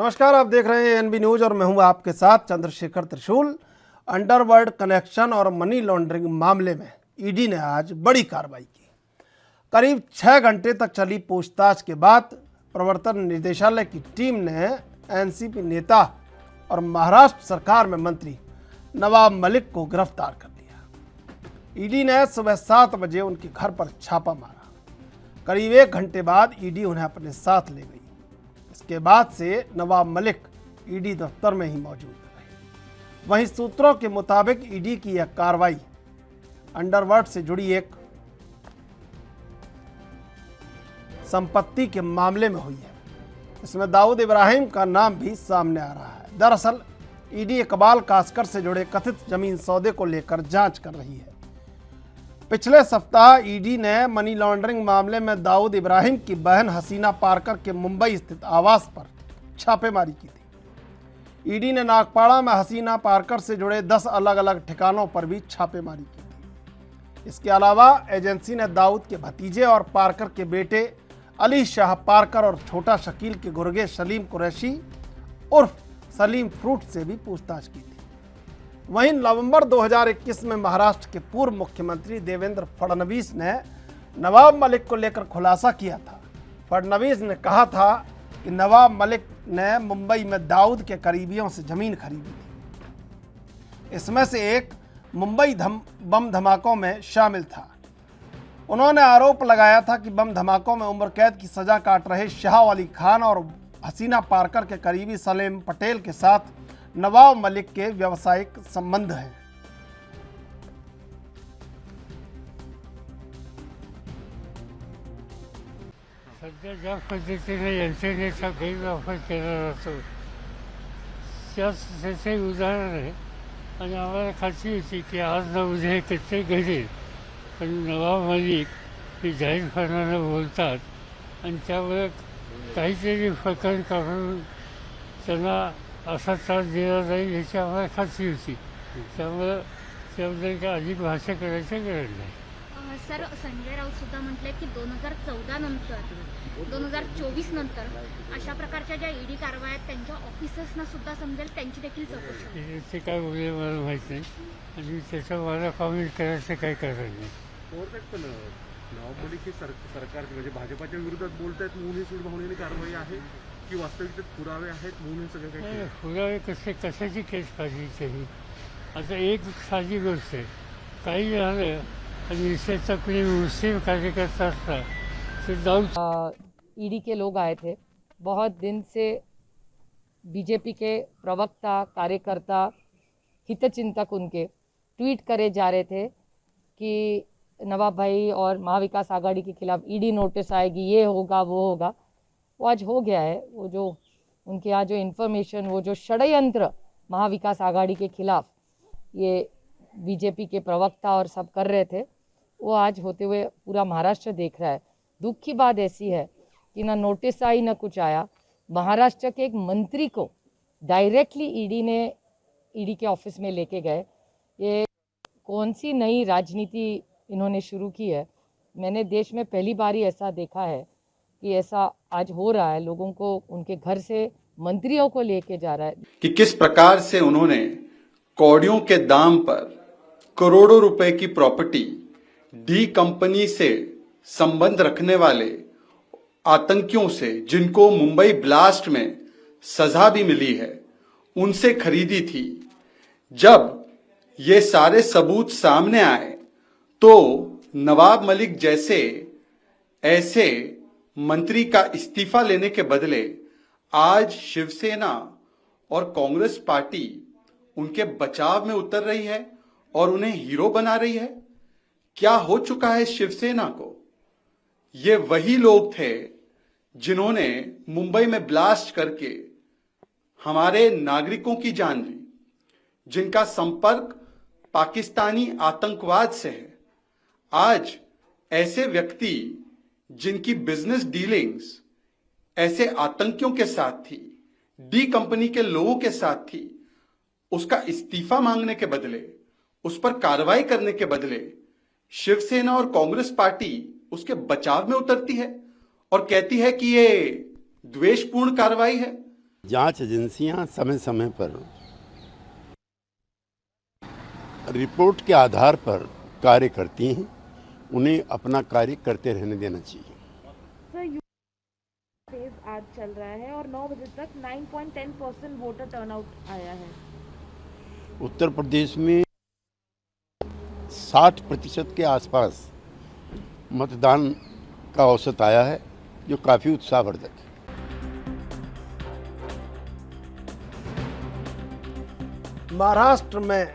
नमस्कार, आप देख रहे हैं एनबी न्यूज और मैं हूं आपके साथ चंद्रशेखर त्रिशूल। अंडरवर्ल्ड कनेक्शन और मनी लॉन्ड्रिंग मामले में ईडी ने आज बड़ी कार्रवाई की। करीब 6 घंटे तक चली पूछताछ के बाद प्रवर्तन निदेशालय की टीम ने एनसीपी नेता और महाराष्ट्र सरकार में मंत्री नवाब मलिक को गिरफ्तार कर लिया। ईडी ने सुबह 7 बजे उनके घर पर छापा मारा। करीब 1 घंटे बाद ईडी उन्हें अपने साथ ले गई। इसके बाद से नवाब मलिक ईडी दफ्तर में ही मौजूद रहे। वहीं सूत्रों के मुताबिक ईडी की यह कार्रवाई अंडरवर्ल्ड से जुड़ी एक संपत्ति के मामले में हुई है। इसमें दाऊद इब्राहिम का नाम भी सामने आ रहा है। दरअसल ईडी इकबाल कास्कर से जुड़े कथित जमीन सौदे को लेकर जांच कर रही है। पिछले सप्ताह ईडी ने मनी लॉन्ड्रिंग मामले में दाऊद इब्राहिम की बहन हसीना पारकर के मुंबई स्थित आवास पर छापेमारी की थी। ईडी ने नागपाड़ा में हसीना पारकर से जुड़े 10 अलग अलग ठिकानों पर भी छापेमारी की थी। इसके अलावा एजेंसी ने दाऊद के भतीजे और पारकर के बेटे अली शाह पारकर और छोटा शकील के गुर्गे सलीम कुरैशी उर्फ सलीम फ्रूट से भी पूछताछ की थी। वहीं नवंबर 2021 में महाराष्ट्र के पूर्व मुख्यमंत्री देवेंद्र फडणवीस ने नवाब मलिक को लेकर खुलासा किया था। फडणवीस ने कहा था कि नवाब मलिक ने मुंबई में दाऊद के करीबियों से जमीन खरीदी थी। इसमें से एक मुंबई बम धमाकों में शामिल था। उन्होंने आरोप लगाया था कि बम धमाकों में उम्र कैद की सजा काट रहे शाह अली खान और हसीना पारकर के करीबी सलीम पटेल के साथ नवाब मलिक के व्यावसायिक संबंध हैं। सध्या ज्या पद्धतीने यंत्रणेचा गैरवापर केला जातो त्याचे उदाहरण आहे आणि आम्हाला खात्री होती की आज ना उद्या हे कित्येक घडेल, पण नवाब मलिक हे जाहीरपणाने बोलतात आणि त्यामुळे काहीतरी प्रकरण काढून त्यांना असा त्रास दिला जाईल याची आम्हाला खात्री होती। त्यामुळं त्याबद्दल काय अधिक भाष्य करायचं गरज नाही। सर, संजय राऊत सुद्धा म्हटले की 2014 नंतर 2024 नंतर अशा प्रकारच्या ज्या ईडी कारवाया आहेत त्यांच्या ऑफिसर्सना सुद्धा समजेल, त्यांची देखील चौकशी। ते काय बोलले मला माहीत नाही आणि त्याचं मला कॉमेंट करायचं काही कारण नाही। पण नवाब मलिक हे सरकार म्हणजे भाजपाच्या विरोधात बोलतायत म्हणून ही सूडभावनेने कारवाई आहे की वास्तविक पुरावे आहेत म्हणून सगळं काही? पुरावे कशाची केस काढली तरी आता एक साधी गोष्ट आहे, काही झालं आणि विषयाचा कोणी मुस्लिम कार्यकर्ता असला तो जाऊन ईडी के लोग आए थे। बहुत दिन से बीजेपी के प्रवक्ता कार्यकर्ता हितचिंतक उनके ट्वीट करे जा रहे थे कि नवाब भाई और महाविकास आघाड़ी के खिलाफ ईडी नोटिस आएगी, ये होगा वो होगा। वो आज हो गया है। वो जो उनके यहाँ जो इन्फॉर्मेशन, वो जो षड्यंत्र महाविकास आघाड़ी के खिलाफ ये बीजेपी के प्रवक्ता और सब कर रहे थे, वो आज होते हुए पूरा महाराष्ट्र देख रहा है। दुख की बात ऐसी है कि ना नोटिस आई ना कुछ आया। महाराष्ट्र के एक मंत्री को डायरेक्टली ईडी के ऑफिस में लेके गए। ये कौन सी नई राजनीति इन्होंने शुरू की है? मैंने देश में पहली बार ही ऐसा देखा है कि ऐसा आज हो रहा है। लोगों को उनके घर से मंत्रियों को लेके जा रहा है कि किस प्रकार से उन्होंने कौड़ियों के दाम पर करोड़ों रुपए की प्रॉपर्टी डी कंपनी से संबंध रखने वाले आतंकियों से, जिनको मुंबई ब्लास्ट में सजा भी मिली है, उनसे खरीदी थी। जब ये सारे सबूत सामने आए तो नवाब मलिक जैसे ऐसे मंत्री का इस्तीफा लेने के बदले आज शिवसेना और कांग्रेस पार्टी उनके बचाव में उतर रही है और उन्हें हीरो बना रही है। क्या हो चुका है शिवसेना को? ये वही लोग थे जिन्होंने मुंबई में ब्लास्ट करके हमारे नागरिकों की जान ली, जिनका संपर्क पाकिस्तानी आतंकवाद से है। आज ऐसे व्यक्ति जिनकी बिजनेस डीलिंग्स ऐसे आतंकियों के साथ थी, डी कंपनी के लोगों के साथ थी, उसका इस्तीफा मांगने के बदले, उस पर कार्रवाई करने के बदले शिवसेना और कांग्रेस पार्टी उसके बचाव में उतरती है और कहती है कि ये द्वेषपूर्ण कार्रवाई है। जांच एजेंसियां समय समय पर रिपोर्ट के आधार पर कार्य करती हैं, उन्हें अपना कार्य करते रहने देना चाहिए। सर फेज आज चल रहा है और 9 बजे तक 9.10% वोटर टर्नआउट आया है। उत्तर प्रदेश में 60% के आसपास मतदान का औसत आया है, जो काफी उत्साहवर्धक है। महाराष्ट्र में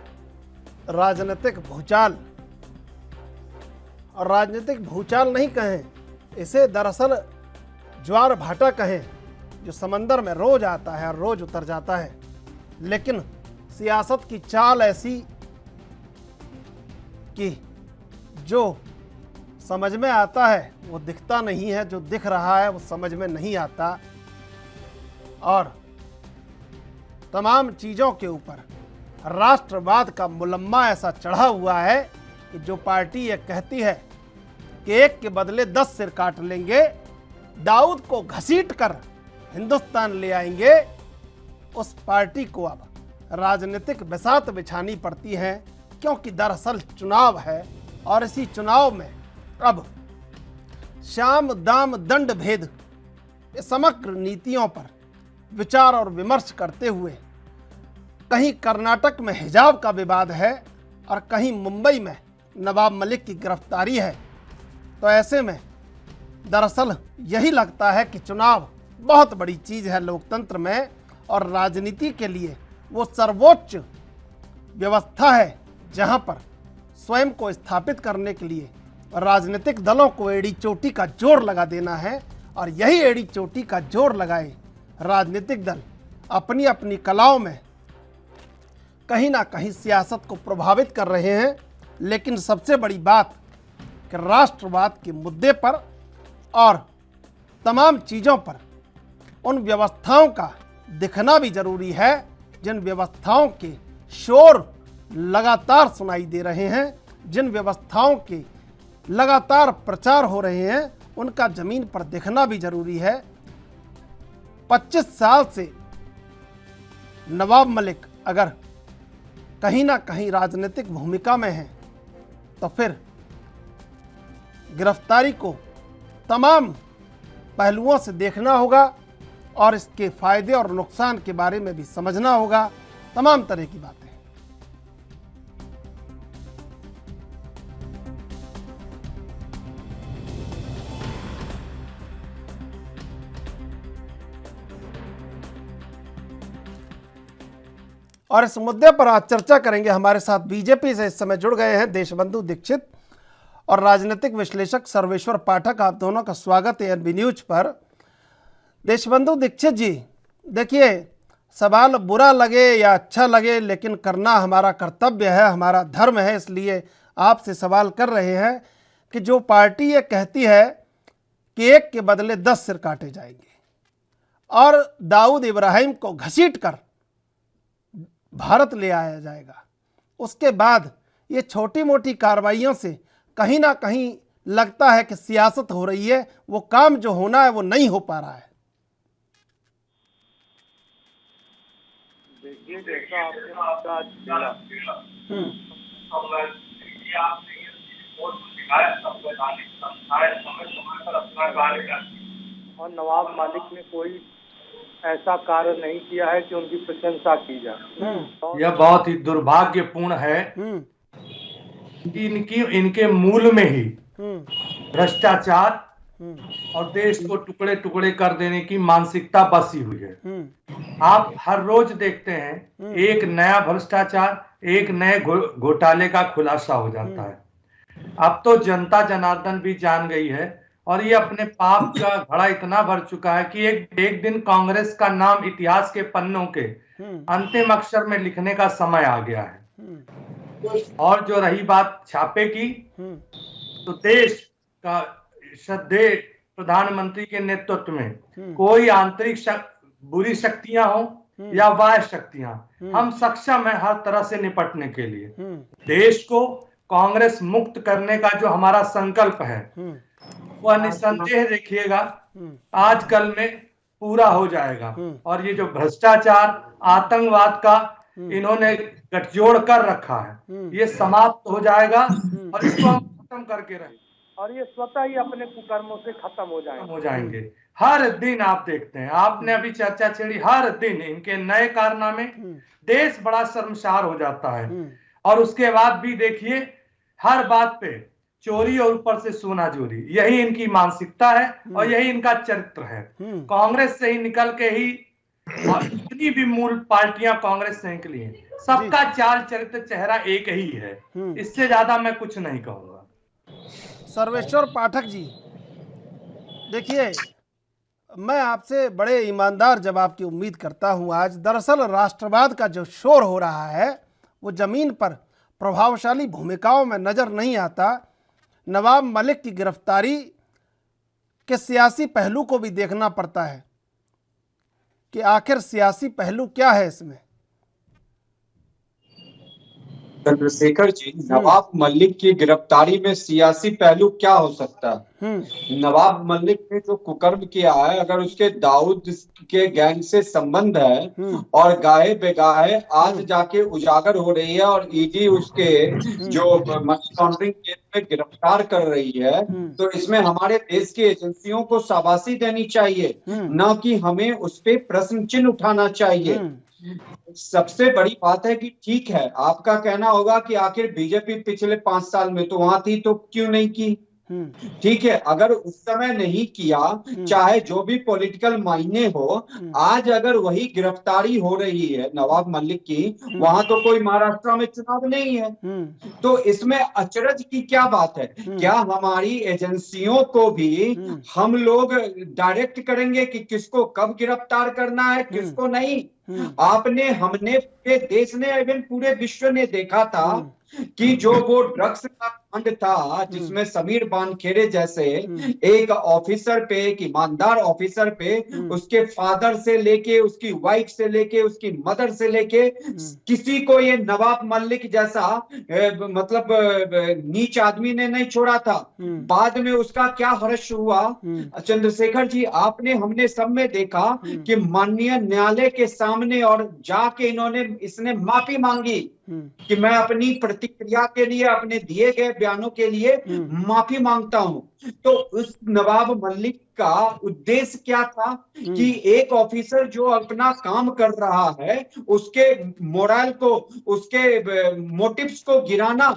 राजनीतिक भूचाल, और राजनीतिक भूचाल नहीं कहें, इसे दरअसल ज्वार भाटा कहें, जो समंदर में रोज आता है और रोज उतर जाता है। लेकिन सियासत की चाल ऐसी कि जो समझ में आता है वो दिखता नहीं है, जो दिख रहा है वो समझ में नहीं आता, और तमाम चीज़ों के ऊपर राष्ट्रवाद का मुलम्मा ऐसा चढ़ा हुआ है कि जो पार्टी ये कहती है कि एक के बदले 10 सिर काट लेंगे, दाऊद को घसीट कर हिंदुस्तान ले आएंगे, उस पार्टी को अब राजनीतिक बिसात बिछानी पड़ती है, क्योंकि दरअसल चुनाव है और इसी चुनाव में अब शाम दाम दंड भेद समग्र नीतियों पर विचार और विमर्श करते हुए कहीं कर्नाटक में हिजाब का विवाद है और कहीं मुंबई में नवाब मलिक की गिरफ्तारी है। तो ऐसे में दरअसल यही लगता है कि चुनाव बहुत बड़ी चीज़ है लोकतंत्र में, और राजनीति के लिए वो सर्वोच्च व्यवस्था है जहां पर स्वयं को स्थापित करने के लिए राजनीतिक दलों को एड़ी चोटी का जोर लगा देना है, और यही एड़ी चोटी का जोर लगाए राजनीतिक दल अपनी अपनी कलाओं में कहीं ना कहीं सियासत को प्रभावित कर रहे हैं। लेकिन सबसे बड़ी बात कि राष्ट्रवाद के मुद्दे पर और तमाम चीज़ों पर उन व्यवस्थाओं का दिखना भी जरूरी है जिन व्यवस्थाओं के शोर लगातार सुनाई दे रहे हैं, जिन व्यवस्थाओं के लगातार प्रचार हो रहे हैं, उनका ज़मीन पर दिखना भी जरूरी है। 25 साल से नवाब मलिक अगर कहीं ना कहीं राजनीतिक भूमिका में है, तो फिर गिरफ्तारी को तमाम पहलुओं से देखना होगा और इसके फायदे और नुकसान के बारे में भी समझना होगा, तमाम तरह की बातें। और इस मुद्दे पर आज चर्चा करेंगे। हमारे साथ बीजेपी से इस समय जुड़ गए हैं देशबंधु दीक्षित और राजनीतिक विश्लेषक सर्वेश्वर पाठक। आप दोनों का स्वागत है एनबी न्यूज पर। देशबंधु दीक्षित जी, देखिए, सवाल बुरा लगे या अच्छा लगे, लेकिन करना हमारा कर्तव्य है, हमारा धर्म है, इसलिए आपसे सवाल कर रहे हैं कि जो पार्टी ये कहती है कि एक के बदले 10 सिर काटे जाएंगे और दाऊद इब्राहिम को घसीट कर भारत ले आया जाएगा, उसके बाद ये छोटी मोटी कार्रवाइयों से कहीं ना कहीं लगता है कि सियासत हो रही है, वो काम जो होना है वो नहीं हो पा रहा है। देखिए, जैसा आपने मुद्दा छेड़ा, और नवाब मालिक ने कोई ऐसा कार्य नहीं किया है कि उनकी प्रशंसा की जाए। यह बहुत ही दुर्भाग्यपूर्ण है कि इनके मूल में ही भ्रष्टाचार और देश को टुकड़े टुकड़े कर देने की मानसिकता बसी हुई है। आप हर रोज देखते हैं एक नया भ्रष्टाचार, एक नए घोटाले का खुलासा हो जाता है। अब तो जनता जनार्दन भी जान गई है और ये अपने पाप का घड़ा इतना भर चुका है कि एक दिन कांग्रेस का नाम इतिहास के पन्नों के अंतिम अक्षर में लिखने का समय आ गया है। और जो रही बात छापे की, तो देश का श्रद्धेय प्रधानमंत्री के नेतृत्व में कोई आंतरिक बुरी शक्तियां हो या बाह्य शक्तियां, हम सक्षम है हर तरह से निपटने के लिए। देश को कांग्रेस मुक्त करने का जो हमारा संकल्प है, वह निसंदेह देखिएगा आजकल में पूरा हो जाएगा। और ये जो भ्रष्टाचार, आतंकवाद का इन्होंने गठजोड़ कर रखा है, ये समाप्त हो जाएगा और इसको हम खत्म करके रहेंगे और ये स्वतः ही अपने कुकर्मों से खत्म हो जाएंगे। हर दिन आप देखते हैं, आपने अभी चर्चा छेड़ी, हर दिन इनके नए कारनामे, देश बड़ा शर्मसार हो जाता है। और उसके बाद भी देखिए हर बात पे चोरी और ऊपर से सोना चोरी, यही इनकी मानसिकता है और यही इनका चरित्र है। कांग्रेस से ही निकल के ही जितनी भी मूल पार्टियां कांग्रेस से निकली हैं, सबका चाल चरित्र चेहरा एक ही है। इससे ज्यादा मैं कुछ नहीं कहूंगा। सर्वेश्वर पाठक जी, देखिए मैं आपसे बड़े ईमानदार जवाब की उम्मीद करता हूं आज। दरअसल राष्ट्रवाद का जो शोर हो रहा है वो ज़मीन पर प्रभावशाली भूमिकाओं में नज़र नहीं आता। नवाब मलिक की गिरफ्तारी के सियासी पहलू को भी देखना पड़ता है कि आखिर सियासी पहलू क्या है इसमें। चंद्रशेखर जी, नवाब मलिक की गिरफ्तारी में सियासी पहलू क्या हो सकता है? नवाब मलिक ने जो कुकर्म किया है, अगर उसके दाऊद के गैंग से संबंध है और गाहे बेगाहे आज जाके उजागर हो रही है और ईडी उसके जो मनी लॉन्ड्रिंग केस में गिरफ्तार कर रही है, तो इसमें हमारे देश की एजेंसियों को शाबाशी देनी चाहिए, न कि हमें उस पर प्रश्न चिन्ह उठाना चाहिए। सबसे बड़ी बात है कि ठीक है, आपका कहना होगा कि आखिर बीजेपी पिछले 5 साल में तो वहां थी, तो क्यों नहीं की? ठीक है, अगर उस समय नहीं किया, चाहे जो भी पॉलिटिकल मायने हो, आज अगर वही गिरफ्तारी हो रही है नवाब मलिक की, वहां तो कोई महाराष्ट्र में चुनाव नहीं है, तो इसमें अचरज की क्या बात है? क्या हमारी एजेंसियों को भी हम लोग डायरेक्ट करेंगे कि किसको कब गिरफ्तार करना है, किसको नहीं? आपने, हमने, पूरे देश ने, इवन पूरे विश्व ने देखा था कि जो वो ड्रग्स का कांड था जिसमें समीर बानखेड़े जैसे एक ऑफिसर पे, एक ईमानदार ऑफिसर पे, उसके फादर से लेके, उसकी वाइफ से लेके, उसकी मदर से लेके किसी को ये नवाब मलिक जैसा मतलब नीच आदमी ने नहीं छोड़ा था। बाद में उसका क्या हर्ष हुआ चंद्रशेखर जी, आपने, हमने सब में देखा कि माननीय न्यायालय के सामने और जाके इसने माफी मांगी कि मैं अपनी प्रतिक्रिया के लिए, अपने दिए गए बयानों के लिए माफी मांगता हूं। तो उस नवाब मलिक का उद्देश्य क्या था कि एक ऑफिसर जो अपना काम कर रहा है उसके मोरल को, उसके मोटिव्स को गिराना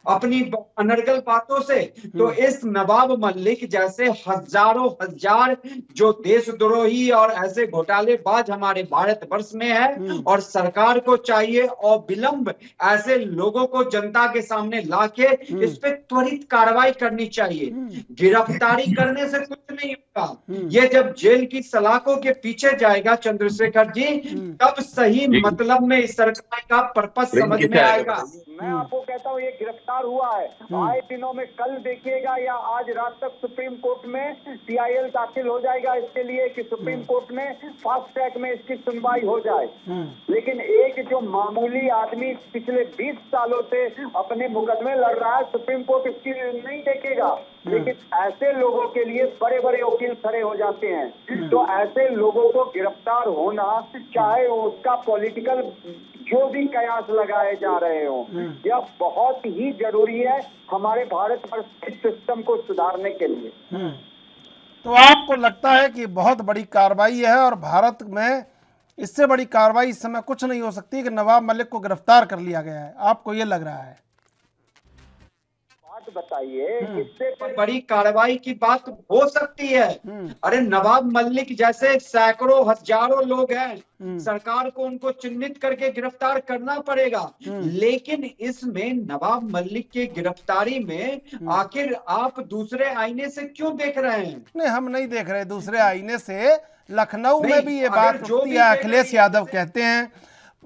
अपनी अनर्गल बातों से। तो इस नवाब मलिक जैसे हजारों हजार जो देशद्रोही और ऐसे घोटालेबाज हमारे भारत वर्ष में है, और सरकार को चाहिए और विलंब ऐसे लोगों को जनता के सामने लाके इस पे त्वरित कार्रवाई करनी चाहिए। गिरफ्तारी करने से कुछ नहीं होगा, ये जब जेल की सलाखों के पीछे जाएगा चंद्रशेखर जी, तब सही मतलब में इस सरकार का पर्पस समझ में आएगा। मैं आपको कहता हूँ ये गिरफ्तार हुआ है, आए दिनों में कल देखिएगा या आज रात तक सुप्रीम कोर्ट में TIL दाखिल हो जाएगा इसके लिए कि सुप्रीम कोर्ट में फास्ट ट्रैक में इसकी सुनवाई हो जाए। लेकिन एक जो मामूली आदमी पिछले 20 सालों से अपने मुकदमे लड़ रहा है, सुप्रीम कोर्ट इसकी नहीं देखेगा। लेकिन ऐसे लोगों के लिए बड़े बड़े वकील खड़े हो जाते हैं। तो ऐसे लोगों को गिरफ्तार होना, चाहे उसका पॉलिटिकल जो भी कयास लगाए जा रहे हो, यह बहुत ही जरूरी है हमारे भारत वर्ष के सिस्टम को सुधारने के लिए। तो आपको लगता है कि बहुत बड़ी कार्रवाई है और भारत में इससे बड़ी कार्रवाई इस समय कुछ नहीं हो सकती कि नवाब मलिक को गिरफ्तार कर लिया गया है, आपको ये लग रहा है? बताइए, इससे बड़ी कार्रवाई की बात हो सकती है? अरे नवाब मलिक जैसे सैकड़ों हजारों लोग हैं, सरकार को उनको चिन्हित करके गिरफ्तार करना पड़ेगा। लेकिन इसमें नवाब मलिक की गिरफ्तारी में आखिर आप दूसरे आईने से क्यों देख रहे हैं? नहीं, हम नहीं देख रहे दूसरे आईने से। लखनऊ में भी ये बात उठती है, अखिलेश यादव कहते हैं,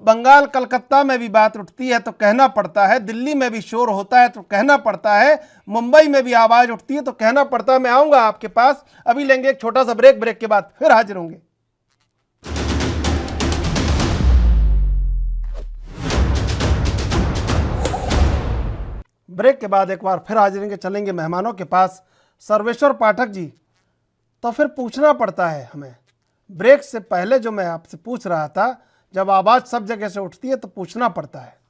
बंगाल कलकत्ता में भी बात उठती है तो कहना पड़ता है, दिल्ली में भी शोर होता है तो कहना पड़ता है, मुंबई में भी आवाज उठती है तो कहना पड़ता है। मैं आऊंगा आपके पास, अभी लेंगे एक छोटा सा ब्रेक, ब्रेक के बाद फिर हाजिर होंगे। ब्रेक के बाद एक बार फिर हाजिर होंगे, चलेंगे मेहमानों के पास। सर्वेश्वर पाठक जी, तो फिर पूछना पड़ता है हमें। ब्रेक से पहले जो मैं आपसे पूछ रहा था, जब आवाज सब जगह से उठती है तो पूछना पड़ता है।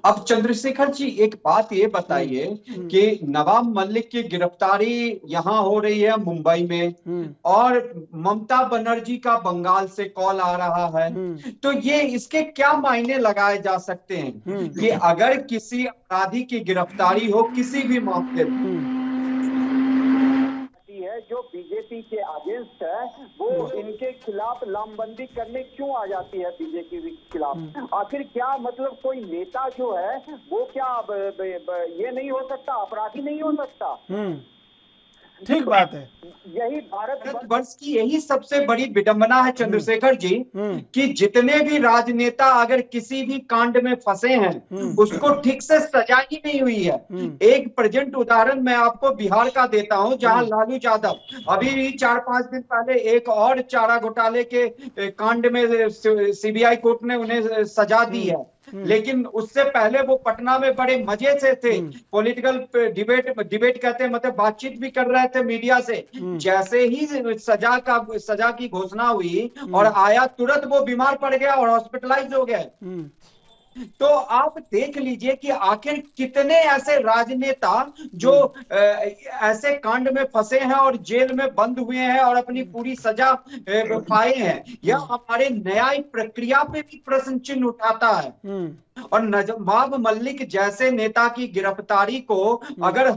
अब चंद्रशेखर जी एक बात ये बताइए कि नवाब मलिक की गिरफ्तारी यहाँ हो रही है मुंबई में, और ममता बनर्जी का बंगाल से कॉल आ रहा है, तो ये इसके क्या मायने लगाए जा सकते हैं कि अगर किसी अपराधी की गिरफ्तारी हो किसी भी मामले में, जो बीजेपी के अगेंस्ट है वो इनके खिलाफ लामबंदी करने क्यों आ जाती है बीजेपी के खिलाफ? आखिर क्या मतलब कोई नेता जो है वो क्या ये नहीं हो सकता, अपराधी नहीं हो सकता? ठीक बात है। यही भारतवर्ष की यही सबसे बड़ी विडंबना है चंद्रशेखर जी, कि जितने भी राजनेता अगर किसी भी कांड में फंसे हैं उसको ठीक से सजा ही नहीं हुई है। एक प्रेजेंट उदाहरण मैं आपको बिहार का देता हूं, जहां लालू यादव अभी भी 4-5 दिन पहले एक और चारा घोटाले के कांड में सीबीआई कोर्ट ने उन्हें सजा दी है, लेकिन उससे पहले वो पटना में बड़े मजे से थे, पॉलिटिकल डिबेट कहते हैं, मतलब बातचीत भी कर रहे थे मीडिया से। जैसे ही सजा की घोषणा हुई और आया, तुरंत वो बीमार पड़ गया और हॉस्पिटलाइज हो गए। तो आप देख लीजिए कि आखिर कितने ऐसे राजनेता जो ऐसे कांड में फंसे हैं और जेल में बंद हुए हैं और अपनी पूरी सजा पाए हैं। यह हमारे न्यायिक प्रक्रिया पे भी प्रश्न चिन्ह उठाता है। और नवाब मलिक जैसे नेता की गिरफ्तारी को अगर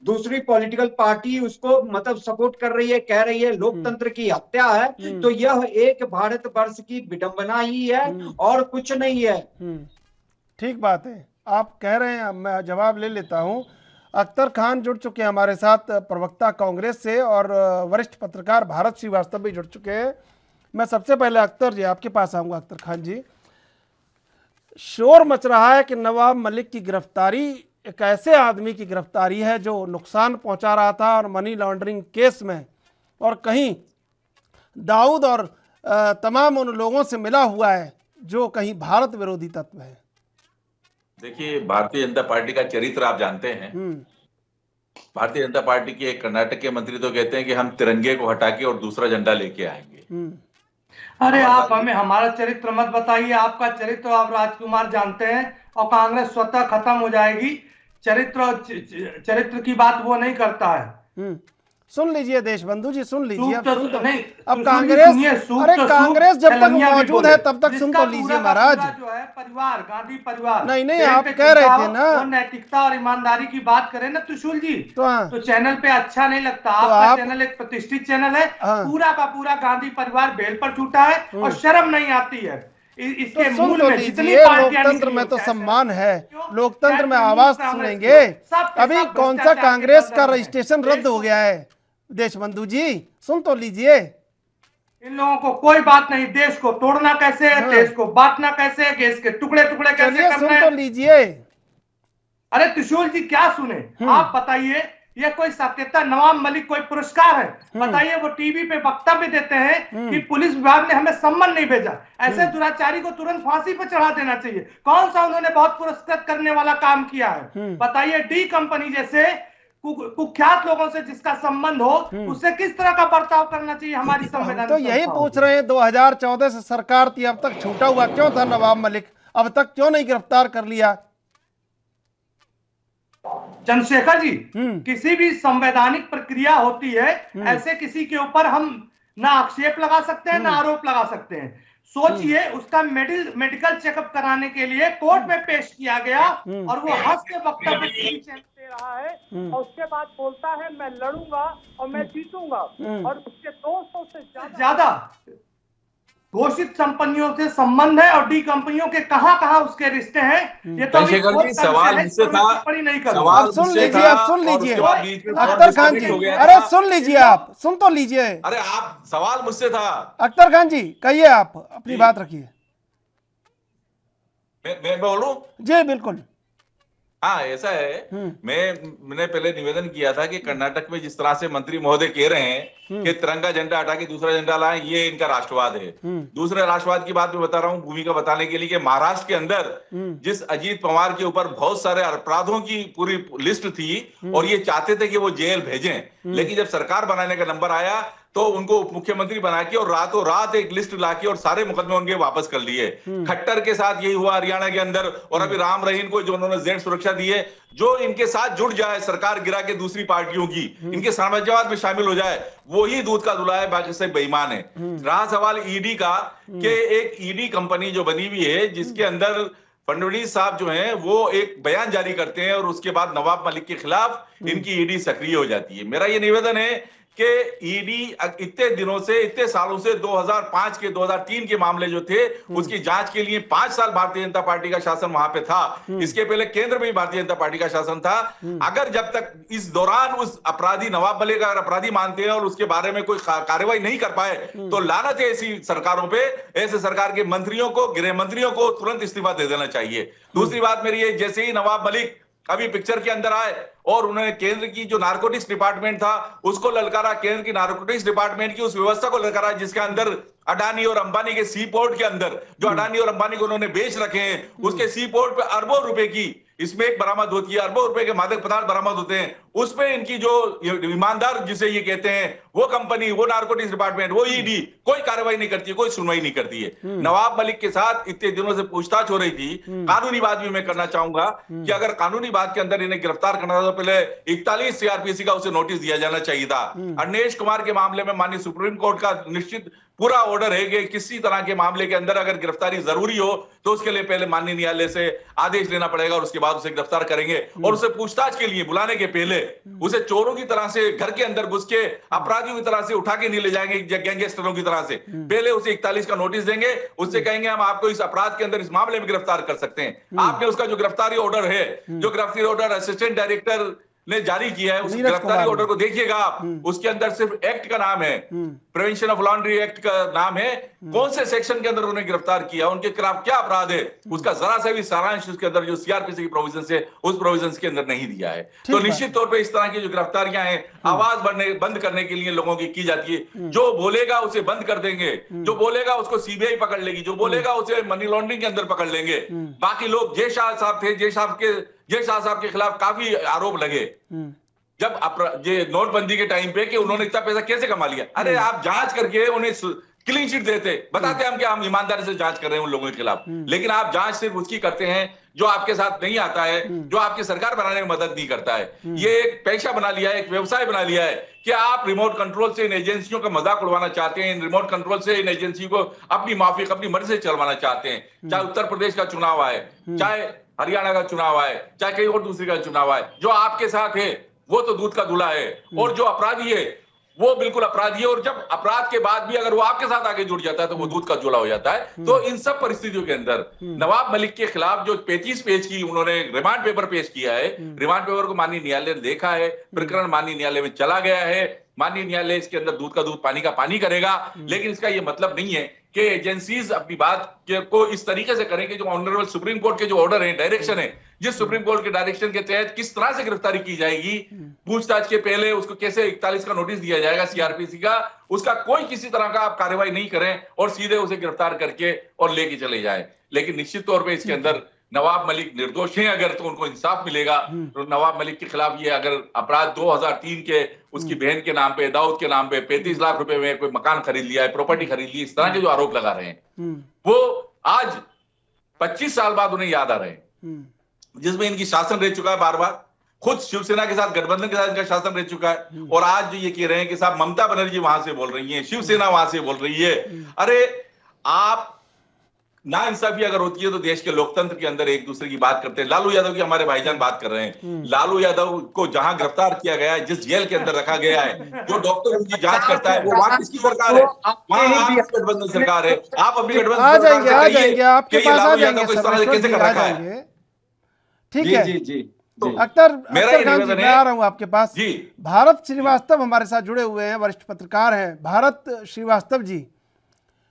दूसरी पॉलिटिकल पार्टी उसको मतलब सपोर्ट कर रही है, कह रही है लोकतंत्र की हत्या है, तो यह एक भारतवर्ष की विडंबना ही है और कुछ नहीं है। ठीक बात है, आप कह रहे हैं, मैं जवाब ले लेता हूं। अख्तर खान जुड़ चुके हैं हमारे साथ, प्रवक्ता कांग्रेस से, और वरिष्ठ पत्रकार भारत श्रीवास्तव भी जुड़ चुके हैं। मैं सबसे पहले अख्तर जी आपके पास आऊंगा। अख्तर खान जी, शोर मच रहा है कि नवाब मलिक की गिरफ्तारी एक ऐसे आदमी की गिरफ्तारी है जो नुकसान पहुंचा रहा था और मनी लॉन्ड्रिंग केस में, और कहीं दाऊद और तमाम उन लोगों से मिला हुआ है जो कहीं भारत विरोधी तत्व है। देखिए, भारतीय जनता पार्टी का चरित्र आप जानते हैं। भारतीय जनता पार्टी के एक कर्नाटक के मंत्री तो कहते हैं कि हम तिरंगे को हटा के और दूसरा झंडा लेके आएंगे। अरे आप हमें हमारा चरित्र मत बताइए, आपका चरित्र आप राजकुमार जानते हैं, और कांग्रेस स्वतः खत्म हो जाएगी। चरित्र की बात वो नहीं करता है। सुन लीजिए देशबंधु जी, सुन लीजिए। अब कांग्रेस, अरे कांग्रेस जब तक मौजूद है तब तक सुन तो लीजिए महाराज। जो है परिवार, गांधी परिवार, नहीं आप कह रहे थे ना, वो नैतिकता और ईमानदारी की बात करें ना त्रिशूल जी, तो चैनल पे अच्छा नहीं लगता। आपका चैनल एक प्रतिष्ठित चैनल है, पूरा का पूरा गांधी परिवार बेल पर छूटा है और शर्म नहीं आती है। इसके मूल में जितनी लोकतंत्र में तो सम्मान है, लोकतंत्र में आवाज सुनेंगे। अभी कौन सा कांग्रेस का रजिस्ट्रेशन रद्द हो गया है? देशबंधु जी सुन तो लीजिए। इन लोगों को कोई बात नहीं, देश को तोड़ना कैसे है, देश को बांटना कैसे है, देश के टुकड़े टुकड़े कैसे करना है, सुन तो लीजिए। अरे त्रिशूल जी क्या सुने, आप बताइए। ये कोई साकेता नवाब मलिक कोई पुरस्कार है? बताइए, वो टीवी पे वक्तव्य देते हैं कि पुलिस विभाग ने हमें सम्मान नहीं भेजा, ऐसे दुराचारी को तुरंत फांसी पर चढ़ा देना चाहिए। कौन सा उन्होंने बहुत पुरस्कृत करने वाला काम किया है? बताइए, डी कंपनी जैसे कुख्यात लोगों से जिसका संबंध हो, उससे किस तरह का बर्ताव करना चाहिए हमारी संविधान? तो यही पूछ रहे हैं, 2014 से सरकार थी, अब तक छूटा हुआ क्यों था नवाब मलिक? अब तक क्यों नहीं गिरफ्तार कर लिया? चंद्रशेखर जी, किसी भी संवैधानिक प्रक्रिया होती है, ऐसे किसी के ऊपर हम ना आक्षेप लगा सकते हैं ना आरोप लगा सकते हैं। सोचिए, उसका मेडिकल चेकअप कराने के लिए कोर्ट में पेश किया गया और वो हंस के वक्तव्य दे रहा है और उसके बाद बोलता है मैं लड़ूंगा और मैं जीतूंगा, और उसके 200 से ज्यादा घोषित कंपनियों से संबंध है और डी कंपनियों के कहां उसके रिश्ते हैं, ये तो सवाल मुझसे था। सवाल सुन लीजिए, आप सुन लीजिए अख्तर खान जी, अरे सुन लीजिए, आप सुन तो लीजिए। अरे आप, सवाल मुझसे था। अख्तर खान जी कहिए, आप अपनी बात रखिए। मैं बोलूं? जी बिल्कुल। हाँ ऐसा है। मैंने पहले निवेदन किया था कि कर्नाटक में जिस तरह से मंत्री महोदय कह रहे हैं कि तिरंगा झंडा हटा के दूसरा झंडा लाएं, ये इनका राष्ट्रवाद है। दूसरे राष्ट्रवाद की बात मैं बता रहा हूँ भूमिका बताने के लिए कि महाराष्ट्र के अंदर जिस अजीत पवार के ऊपर बहुत सारे अपराधों की पूरी लिस्ट थी और ये चाहते थे कि वो जेल भेजें, लेकिन जब सरकार बनाने का नंबर आया तो उनको उप मुख्यमंत्री बना के और रातों रात एक लिस्ट लाके और सारे मुकदमे उनके वापस कर लिए। खट्टर के साथ यही हुआ हरियाणा के अंदर, और अभी राम रहीम को जो उन्होंने जेड सुरक्षा दी है, जो इनके साथ जुड़ जाए सरकार गिरा के दूसरी पार्टियों की, इनके साम्राज्यवाद में शामिल हो जाए, वो ही दूध का धुला है, बाकी से बेईमान है। रहा सवाल ईडी का कि एक ईडी कंपनी जो बनी हुई है जिसके अंदर फडणवीस साहब जो हैं वो एक बयान जारी करते हैं और उसके बाद नवाब मलिक के खिलाफ इनकी ईडी सक्रिय हो जाती है। मेरा ये निवेदन है कि ईडी इतने दिनों से, इतने सालों से 2005 के 2003 के मामले जो थे उसकी जांच के लिए 5 साल भारतीय जनता पार्टी का शासन वहां पे था। इसके पहले केंद्र में भी भारतीय जनता पार्टी का शासन था। अगर जब तक इस दौरान उस अपराधी नवाब मलिक अगर अपराधी मानते हैं और उसके बारे में कोई कार्रवाई नहीं कर पाए तो लानत है ऐसी सरकारों पे। ऐसे सरकार के मंत्रियों को, गृह मंत्रियों को तुरंत इस्तीफा दे देना चाहिए। दूसरी बात मेरी है, जैसे ही नवाब मलिक अभी पिक्चर के अंदर आए और उन्होंने केंद्र की जो नारकोटिक्स डिपार्टमेंट था उसको ललकारा, केंद्र की नारकोटिक्स डिपार्टमेंट की उस व्यवस्था को ललकारा जिसके अंदर अडानी और अंबानी के सी पोर्ट के अंदर जो अडानी और अंबानी को उन्होंने बेच रखे हैं, उसके सी पोर्ट पे अरबों रुपए की इसमें एक बरामद होती है, अरबों रुपए के मादक पदार्थ बरामद होते हैं। उसमें इनकी जो ईमानदार जिसे ये कहते हैं वो कंपनी, वो नारकोटिक्स डिपार्टमेंट, वो ईडी कोई कार्रवाई नहीं करती है, कोई सुनवाई नहीं करती है। नवाब मलिक के साथ इतने दिनों से पूछताछ हो रही थी। कानूनी बात भी मैं करना चाहूंगा कि अगर कानूनी बात के अंदर इन्हें गिरफ्तार करना था तो पहले 41 सीआरपीसी का उसे नोटिस दिया जाना चाहिए था। अवनीश कुमार के मामले में माननीय सुप्रीम कोर्ट का निश्चित पूरा ऑर्डर है कि किसी तरह के मामले के अंदर अगर गिरफ्तारी जरूरी हो तो उसके लिए पहले माननीय न्यायालय से आदेश लेना पड़ेगा और उसके बाद उसे गिरफ्तार करेंगे और उसे पूछताछ के लिए बुलाने के पहले उसे चोरों की तरह से घर के अंदर घुस के अपराधियों की तरह से उठा के नहीं ले जाएंगे, गैंगस्टरों की तरह से। पहले उसे 41 का नोटिस देंगे, उससे कहेंगे हम आपको इस अपराध के अंदर इस मामले में गिरफ्तार कर सकते हैं। आपने उसका जो गिरफ्तारी ऑर्डर है, जो गिरफ्तारी ऑर्डर असिस्टेंट डायरेक्टर ने जारी किया है, उस गिरफ्तारी ऑर्डर को देखिएगा आप, उसके अंदर सिर्फ एक्ट का नाम है, प्रिवेंशन ऑफ लॉन्ड्री एक्ट का नाम है, कौन से सेक्शन के अंदर उन्हें गिरफ्तार किया, उनके खिलाफ क्या अपराध है, उसका जरा सा भी सारांश उसके अंदर जो सीआरपीसी की प्रोविजन है उस प्रोविजन के अंदर नहीं दिया है। तो निश्चित तौर पे इस तरह की जो गिरफ्तारियां हैं आवाज बंद करने के लिए लोगों की जाती है। जो बोलेगा उसे बंद कर देंगे, जो बोलेगा उसको सीबीआई पकड़ लेगी, जो बोलेगा उसे मनी लॉन्ड्रिंग के अंदर पकड़ लेंगे। बाकी लोग जय शाह साहब थे, जय शाह साहब के खिलाफ काफी आरोप लगे जब नोटबंदी के टाइम पे कि उन्होंने इतना पैसा कैसे कमा लिया। अरे आप जांच करके उन्हें क्लीन चिट देते, बताते हम कि हम ईमानदारी से जांच कर रहे हैं उन लोगों के खिलाफ, लेकिन आप जांच सिर्फ उसकी करते हैं जो आपके साथ नहीं आता है, जो आपकी सरकार बनाने में मदद नहीं करता है। ये एक पेशा बना लिया है, एक व्यवसाय बना लिया है कि आप रिमोट कंट्रोल से इन एजेंसियों का मजाक उड़वाना चाहते हैं, इन रिमोट कंट्रोल से इन एजेंसियों को अपनी माफिक अपनी मर्जी से चलवाना चाहते हैं। चाहे उत्तर प्रदेश का चुनाव आए, चाहे हरियाणा का चुनाव आए, चाहे कहीं और दूसरे का चुनाव आए, जो आपके साथ है वो तो दूध का धुला है और जो अपराधी है वो बिल्कुल अपराधी है। और जब अपराध के बाद भी अगर वो आपके साथ आगे जुड़ जाता है तो वो दूध का झोला हो जाता है। तो इन सब परिस्थितियों के अंदर नवाब मलिक के खिलाफ जो 35 पेज की उन्होंने रिमांड पेपर पेश किया है, रिमांड पेपर को माननीय न्यायालय ने देखा है, प्रकरण माननीय न्यायालय में चला गया है, माननीय न्यायालय इसके अंदर दूध का दूध पानी का पानी करेगा। लेकिन इसका ये मतलब नहीं है कि एजेंसीज अपनी बात को इस तरीके से करें कि जो ऑनरेबल सुप्रीम कोर्ट के जो ऑर्डर है, डायरेक्शन है, जिस सुप्रीम कोर्ट के डायरेक्शन के तहत किस तरह से गिरफ्तारी की जाएगी, पूछताछ के पहले उसको कैसे 41 का नोटिस दिया जाएगा सीआरपीसी का, उसका कोई किसी तरह का आप कार्रवाई नहीं करें और सीधे उसे गिरफ्तार करके और लेके चले जाएं। लेकिन निश्चित तौर पे इसके अंदर नवाब मलिक निर्दोष हैं अगर तो उनको इंसाफ मिलेगा। तो नवाब मलिक के खिलाफ ये अगर अपराध 2003 के उसकी बहन के नाम पे, दाऊद के नाम पे 35 लाख रुपए में कोई मकान खरीद लिया है, प्रॉपर्टी खरीद ली, इस तरह के जो आरोप लगा रहे हैं वो आज 25 साल बाद उन्हें याद आ रहे हैं, जिसमें इनकी शासन रह चुका है बार बार, खुद शिवसेना के साथ गठबंधन के साथ इनका शासन रह चुका है। और आज जो ये कह रहे हैं कि साहब ममता बनर्जी वहां से बोल रही है, शिवसेना वहां से बोल रही है। अरे आप ना इंसाफी अगर होती है तो देश के लोकतंत्र के अंदर एक दूसरे की बात करते हैं। लालू यादव की हमारे भाईजान बात कर रहे हैं, लालू यादव को जहां गिरफ्तार किया गया है, जिस जेल के अंदर रखा गया है, जो डॉक्टर उनकी जांच करता है, वो वहां किसकी सरकार है? वहां आपकी गठबंधन सरकार है। आप अपनी गठबंधन आ जाएंगे आपके पास आ जाएंगे, कैसे कर रखा है? ठीक है जी अख्तर खान जी, मैं आ रहा हूं आपके पास। भारत श्रीवास्तव हमारे साथ जुड़े हुए हैं, वरिष्ठ पत्रकार हैं। भारत श्रीवास्तव जी,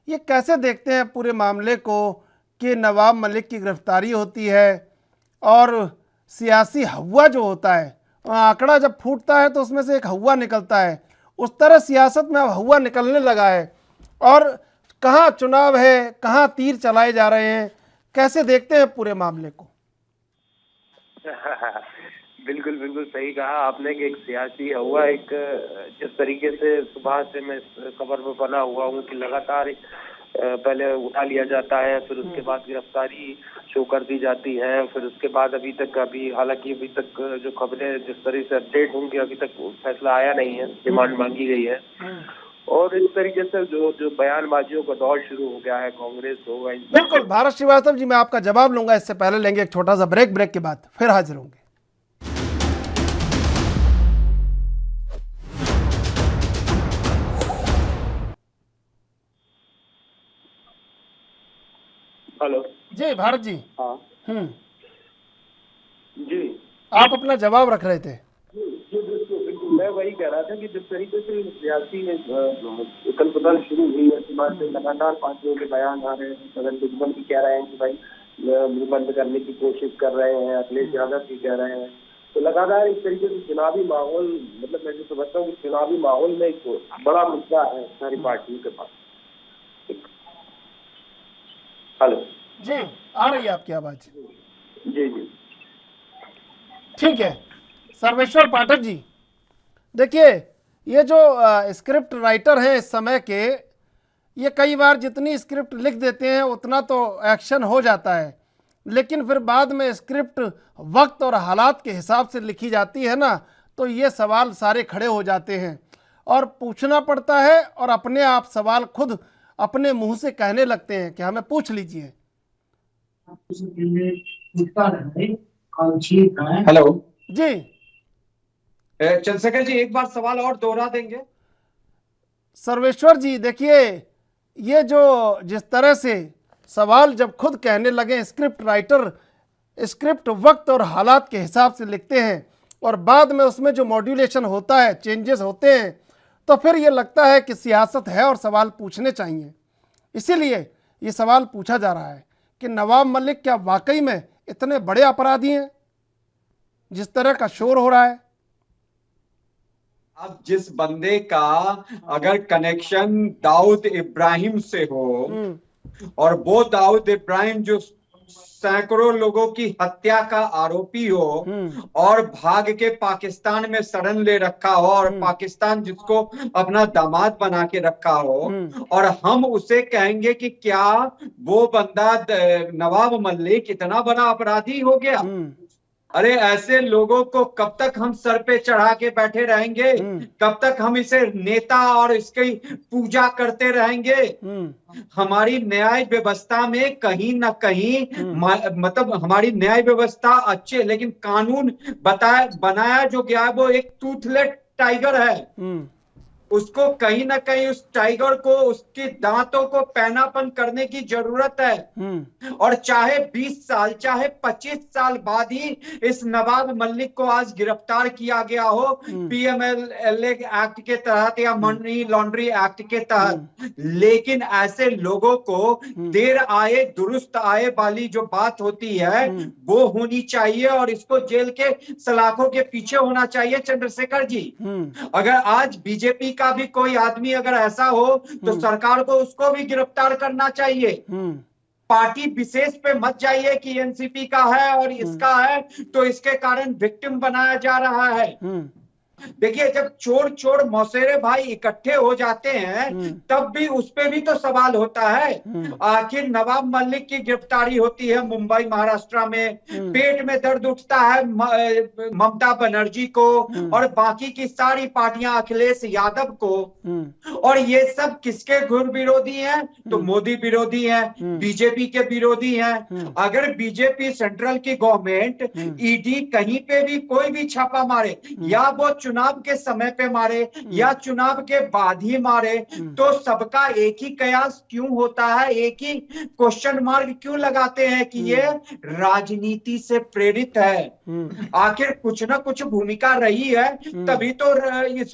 ये कैसे देखते हैं पूरे मामले को कि नवाब मलिक की गिरफ्तारी होती है और सियासी हवा जो होता है, आंकड़ा जब फूटता है तो उसमें से एक हवा निकलता है, उस तरह सियासत में अब हवा निकलने लगा है। और कहाँ चुनाव है, कहाँ तीर चलाए जा रहे हैं, कैसे देखते हैं पूरे मामले को? बिल्कुल बिल्कुल सही कहा आपने कि एक सियासी हवा, एक जिस तरीके से सुबह से मैं खबर में बना हुआ हूँ कि लगातार पहले उठा लिया जाता है, फिर उसके बाद गिरफ्तारी शो कर दी जाती है, फिर उसके बाद अभी हालांकि अभी तक जो खबरें जिस तरह से अपडेट होंगी अभी तक फैसला आया नहीं है, डिमांड मांगी गई है। और इस तरीके से जो बयानबाजियों का दौर शुरू हो गया है, कांग्रेस हो। बिल्कुल भारत श्रीवास्तव जी, मैं आपका जवाब लूंगा, इससे पहले लेंगे एक छोटा सा ब्रेक के बाद फिर हाजिर होंगे। हेलो जी भारत जी। हाँ जी, आप अपना जवाब रख रहे थे। जी बिल्कुल, मैं वही कह रहा था कि जिस तरीके से सियासी उथल पुथल शुरू हुई है, बाद से लगातार पार्टियों के बयान आ रहे हैं, सदन दुश्मन भी कह रहे हैं कि भाई मुंह बंद करने की कोशिश कर रहे हैं, अखिलेश यादव भी कह रहे हैं, तो लगातार इस तरीके से चुनावी माहौल, मतलब मैं जो समझता हूँ कि चुनावी माहौल में एक बड़ा मुद्दा है सारी पार्टियों के पास। हेलो जी, आ रही है आपकी आवाज? जी जी ठीक है। सर्वेश्वर पाठक जी, देखिए ये जो स्क्रिप्ट राइटर हैं इस समय के, ये कई बार जितनी स्क्रिप्ट लिख देते हैं उतना तो एक्शन हो जाता है, लेकिन फिर बाद में स्क्रिप्ट वक्त और हालात के हिसाब से लिखी जाती है ना, तो ये सवाल सारे खड़े हो जाते हैं और पूछना पड़ता है, और अपने आप सवाल खुद अपने मुंह से कहने लगते हैं कि हमें पूछ लीजिए। हेलो जी चंद्रशेखर जी, एक बार सवाल और दोहरा देंगे? सर्वेश्वर जी, देखिए ये जो जिस तरह से सवाल जब खुद कहने लगे, स्क्रिप्ट राइटर स्क्रिप्ट वक्त और हालात के हिसाब से लिखते हैं और बाद में उसमें जो मॉड्यूलेशन होता है, चेंजेस होते हैं, तो फिर ये लगता है कि सियासत है और सवाल पूछने चाहिए। इसीलिए ये सवाल पूछा जा रहा है कि नवाब मलिक क्या वाकई में इतने बड़े अपराधी हैं जिस तरह का शोर हो रहा है? अब जिस बंदे का अगर कनेक्शन दाऊद इब्राहिम से हो, और वो दाऊद इब्राहिम जो सैकड़ों लोगों की हत्या का आरोपी हो और भाग के पाकिस्तान में शरण ले रखा हो, और पाकिस्तान जिसको अपना दामाद बना के रखा हो, और हम उसे कहेंगे कि क्या वो बंदा नवाब मलिक इतना बड़ा अपराधी हो गया? अरे ऐसे लोगों को कब तक हम सर पे चढ़ा के बैठे रहेंगे? कब तक हम इसे नेता और इसकी पूजा करते रहेंगे? हमारी न्याय व्यवस्था में कहीं ना कहीं मतलब हमारी न्याय व्यवस्था अच्छे, लेकिन कानून बनाया जो गया है वो एक टूथलेस टाइगर है। उसको कहीं ना कहीं उस टाइगर को उसके दांतों को पैनापन करने की जरूरत है। और चाहे 20 साल चाहे 25 साल बाद ही इस नवाब मलिक को आज गिरफ्तार किया गया हो पीएमएलए एक्ट के तहत या मनी लॉन्ड्री एक्ट के तहत, लेकिन ऐसे लोगों को देर आए दुरुस्त आए वाली जो बात होती है वो होनी चाहिए और इसको जेल के सलाखों के पीछे होना चाहिए। चंद्रशेखर जी, अगर आज बीजेपी का भी कोई आदमी अगर ऐसा हो तो सरकार को उसको भी गिरफ्तार करना चाहिए। पार्टी विशेष पे मत जाइए कि एनसीपी का है और इसका है तो इसके कारण विक्टिम बनाया जा रहा है। देखिए, जब चोर मौसेरे भाई इकट्ठे हो जाते हैं तब भी उस पे भी तो सवाल होता है। आखिर नवाब मलिक की गिरफ्तारी होती है मुंबई महाराष्ट्र में, पेट में दर्द उठता है ममता बनर्जी को और बाकी की सारी पार्टियां अखिलेश यादव को, और ये सब किसके घुर विरोधी हैं? तो मोदी विरोधी हैं, बीजेपी के विरोधी हैं। अगर बीजेपी सेंट्रल की गवर्नमेंट ईडी कहीं पे भी कोई भी छापा मारे, या वो चुनाव के समय पे मारे या चुनाव के बाद ही मारे, तो सबका एक ही कयास क्यों होता है? एक ही क्वेश्चन मार्क क्यों लगाते हैं कि ये राजनीति से प्रेरित है? आखिर कुछ ना कुछ भूमिका रही है तभी तो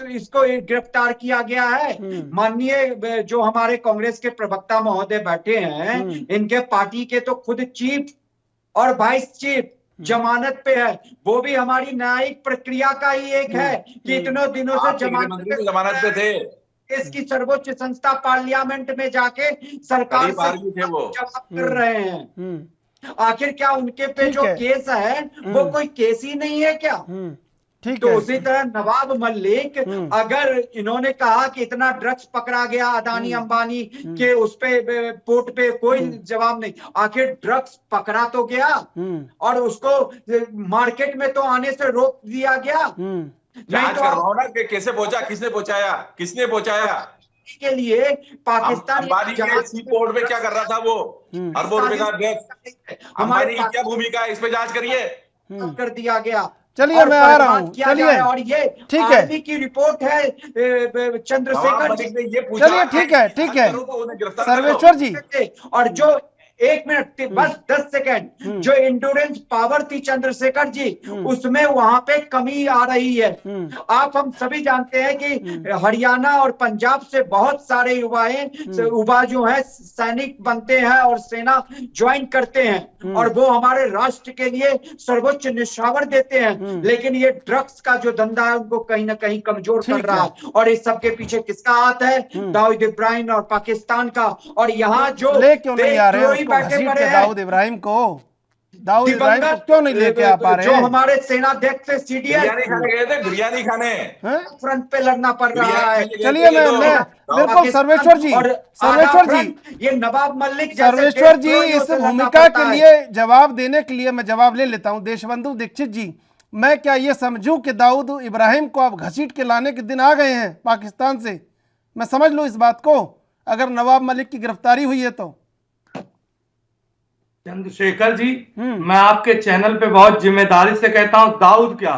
इसको गिरफ्तार किया गया है। माननीय जो हमारे कांग्रेस के प्रवक्ता महोदय बैठे हैं, इनके पार्टी के तो खुद चीफ और वाइस चीफ जमानत पे है, वो भी हमारी न्यायिक प्रक्रिया का ही एक है कि इतने दिनों से जमानत पे थे। इसकी सर्वोच्च संस्था पार्लियामेंट में जाके सरकार से जवाब कर रहे हैं। आखिर क्या उनके पे जो केस है वो कोई केस ही नहीं है क्या? तो उसी तरह नवाब मलिक, अगर इन्होंने कहा कि इतना ड्रग्स पकड़ा गया अदानी अंबानी के उस पे पोर्ट पे कोई जवाब नहीं, आखिर ड्रग्स पकड़ा तो गया और उसको मार्केट में तो आने से रोक दिया गया। जांच कर रहा हूं ना कि कैसे पहुंचा, किसने पहुंचाया के लिए पाकिस्तान अंबानी के सी पोर्ट में क्या कर रहा था वो अरबों रुपए का ड्रग्स, अंबानी की क्या भूमिका है इस पे जांच करिए। कर दिया गया। चलिए मैं आ रहा हूँ, चलिए और ये ठीक है, आर्मी की रिपोर्ट है चंद्रशेखर जी ने ये पूछा। चलिए ठीक है सर्वेश्वर जी। और जो 1 मिनट बस 10 सेकंड, जो इंड्योरेंस पावर थी चंद्रशेखर जी, उसमें वहां पे कमी आ रही है। आप हम सभी जानते हैं कि हरियाणा और पंजाब से बहुत सारे युवा जो है सैनिक बनते हैं और सेना ज्वाइन करते हैं और वो हमारे राष्ट्र के लिए सर्वोच्च निशावर देते हैं। लेकिन ये ड्रग्स का जो धंधा है उनको कहीं ना कहीं कमजोर कर रहा है। और इस सब के पीछे किसका हाथ है? दाऊद इब्राहिम और पाकिस्तान का। और यहाँ जो क्यों नहीं आ रहे घसीट के दाऊद इब्राहिम को क्यों नहीं लेके आ पा रहे? जो हमारे सेनाध्यक्ष से सीडीएस बिरयानी खाने फ्रंट पे लड़ना पड़ रहा है। चलिए मैं बिल्कुल सर्वेश्वर जी, ये नवाब मलिक सर्वेश्वर जी इस भूमिका के लिए जवाब देने के लिए मैं जवाब ले लेता हूं। देशबंधु दीक्षित जी, मैं क्या ये समझूं कि दाऊद इब्राहिम को आप घसीट के लाने के दिन आ गए हैं पाकिस्तान से? मैं समझ लूं इस बात को अगर नवाब मलिक की गिरफ्तारी हुई है तो? चंद्रशेखर जी, मैं आपके चैनल पे बहुत जिम्मेदारी से कहता हूं, दाऊद क्या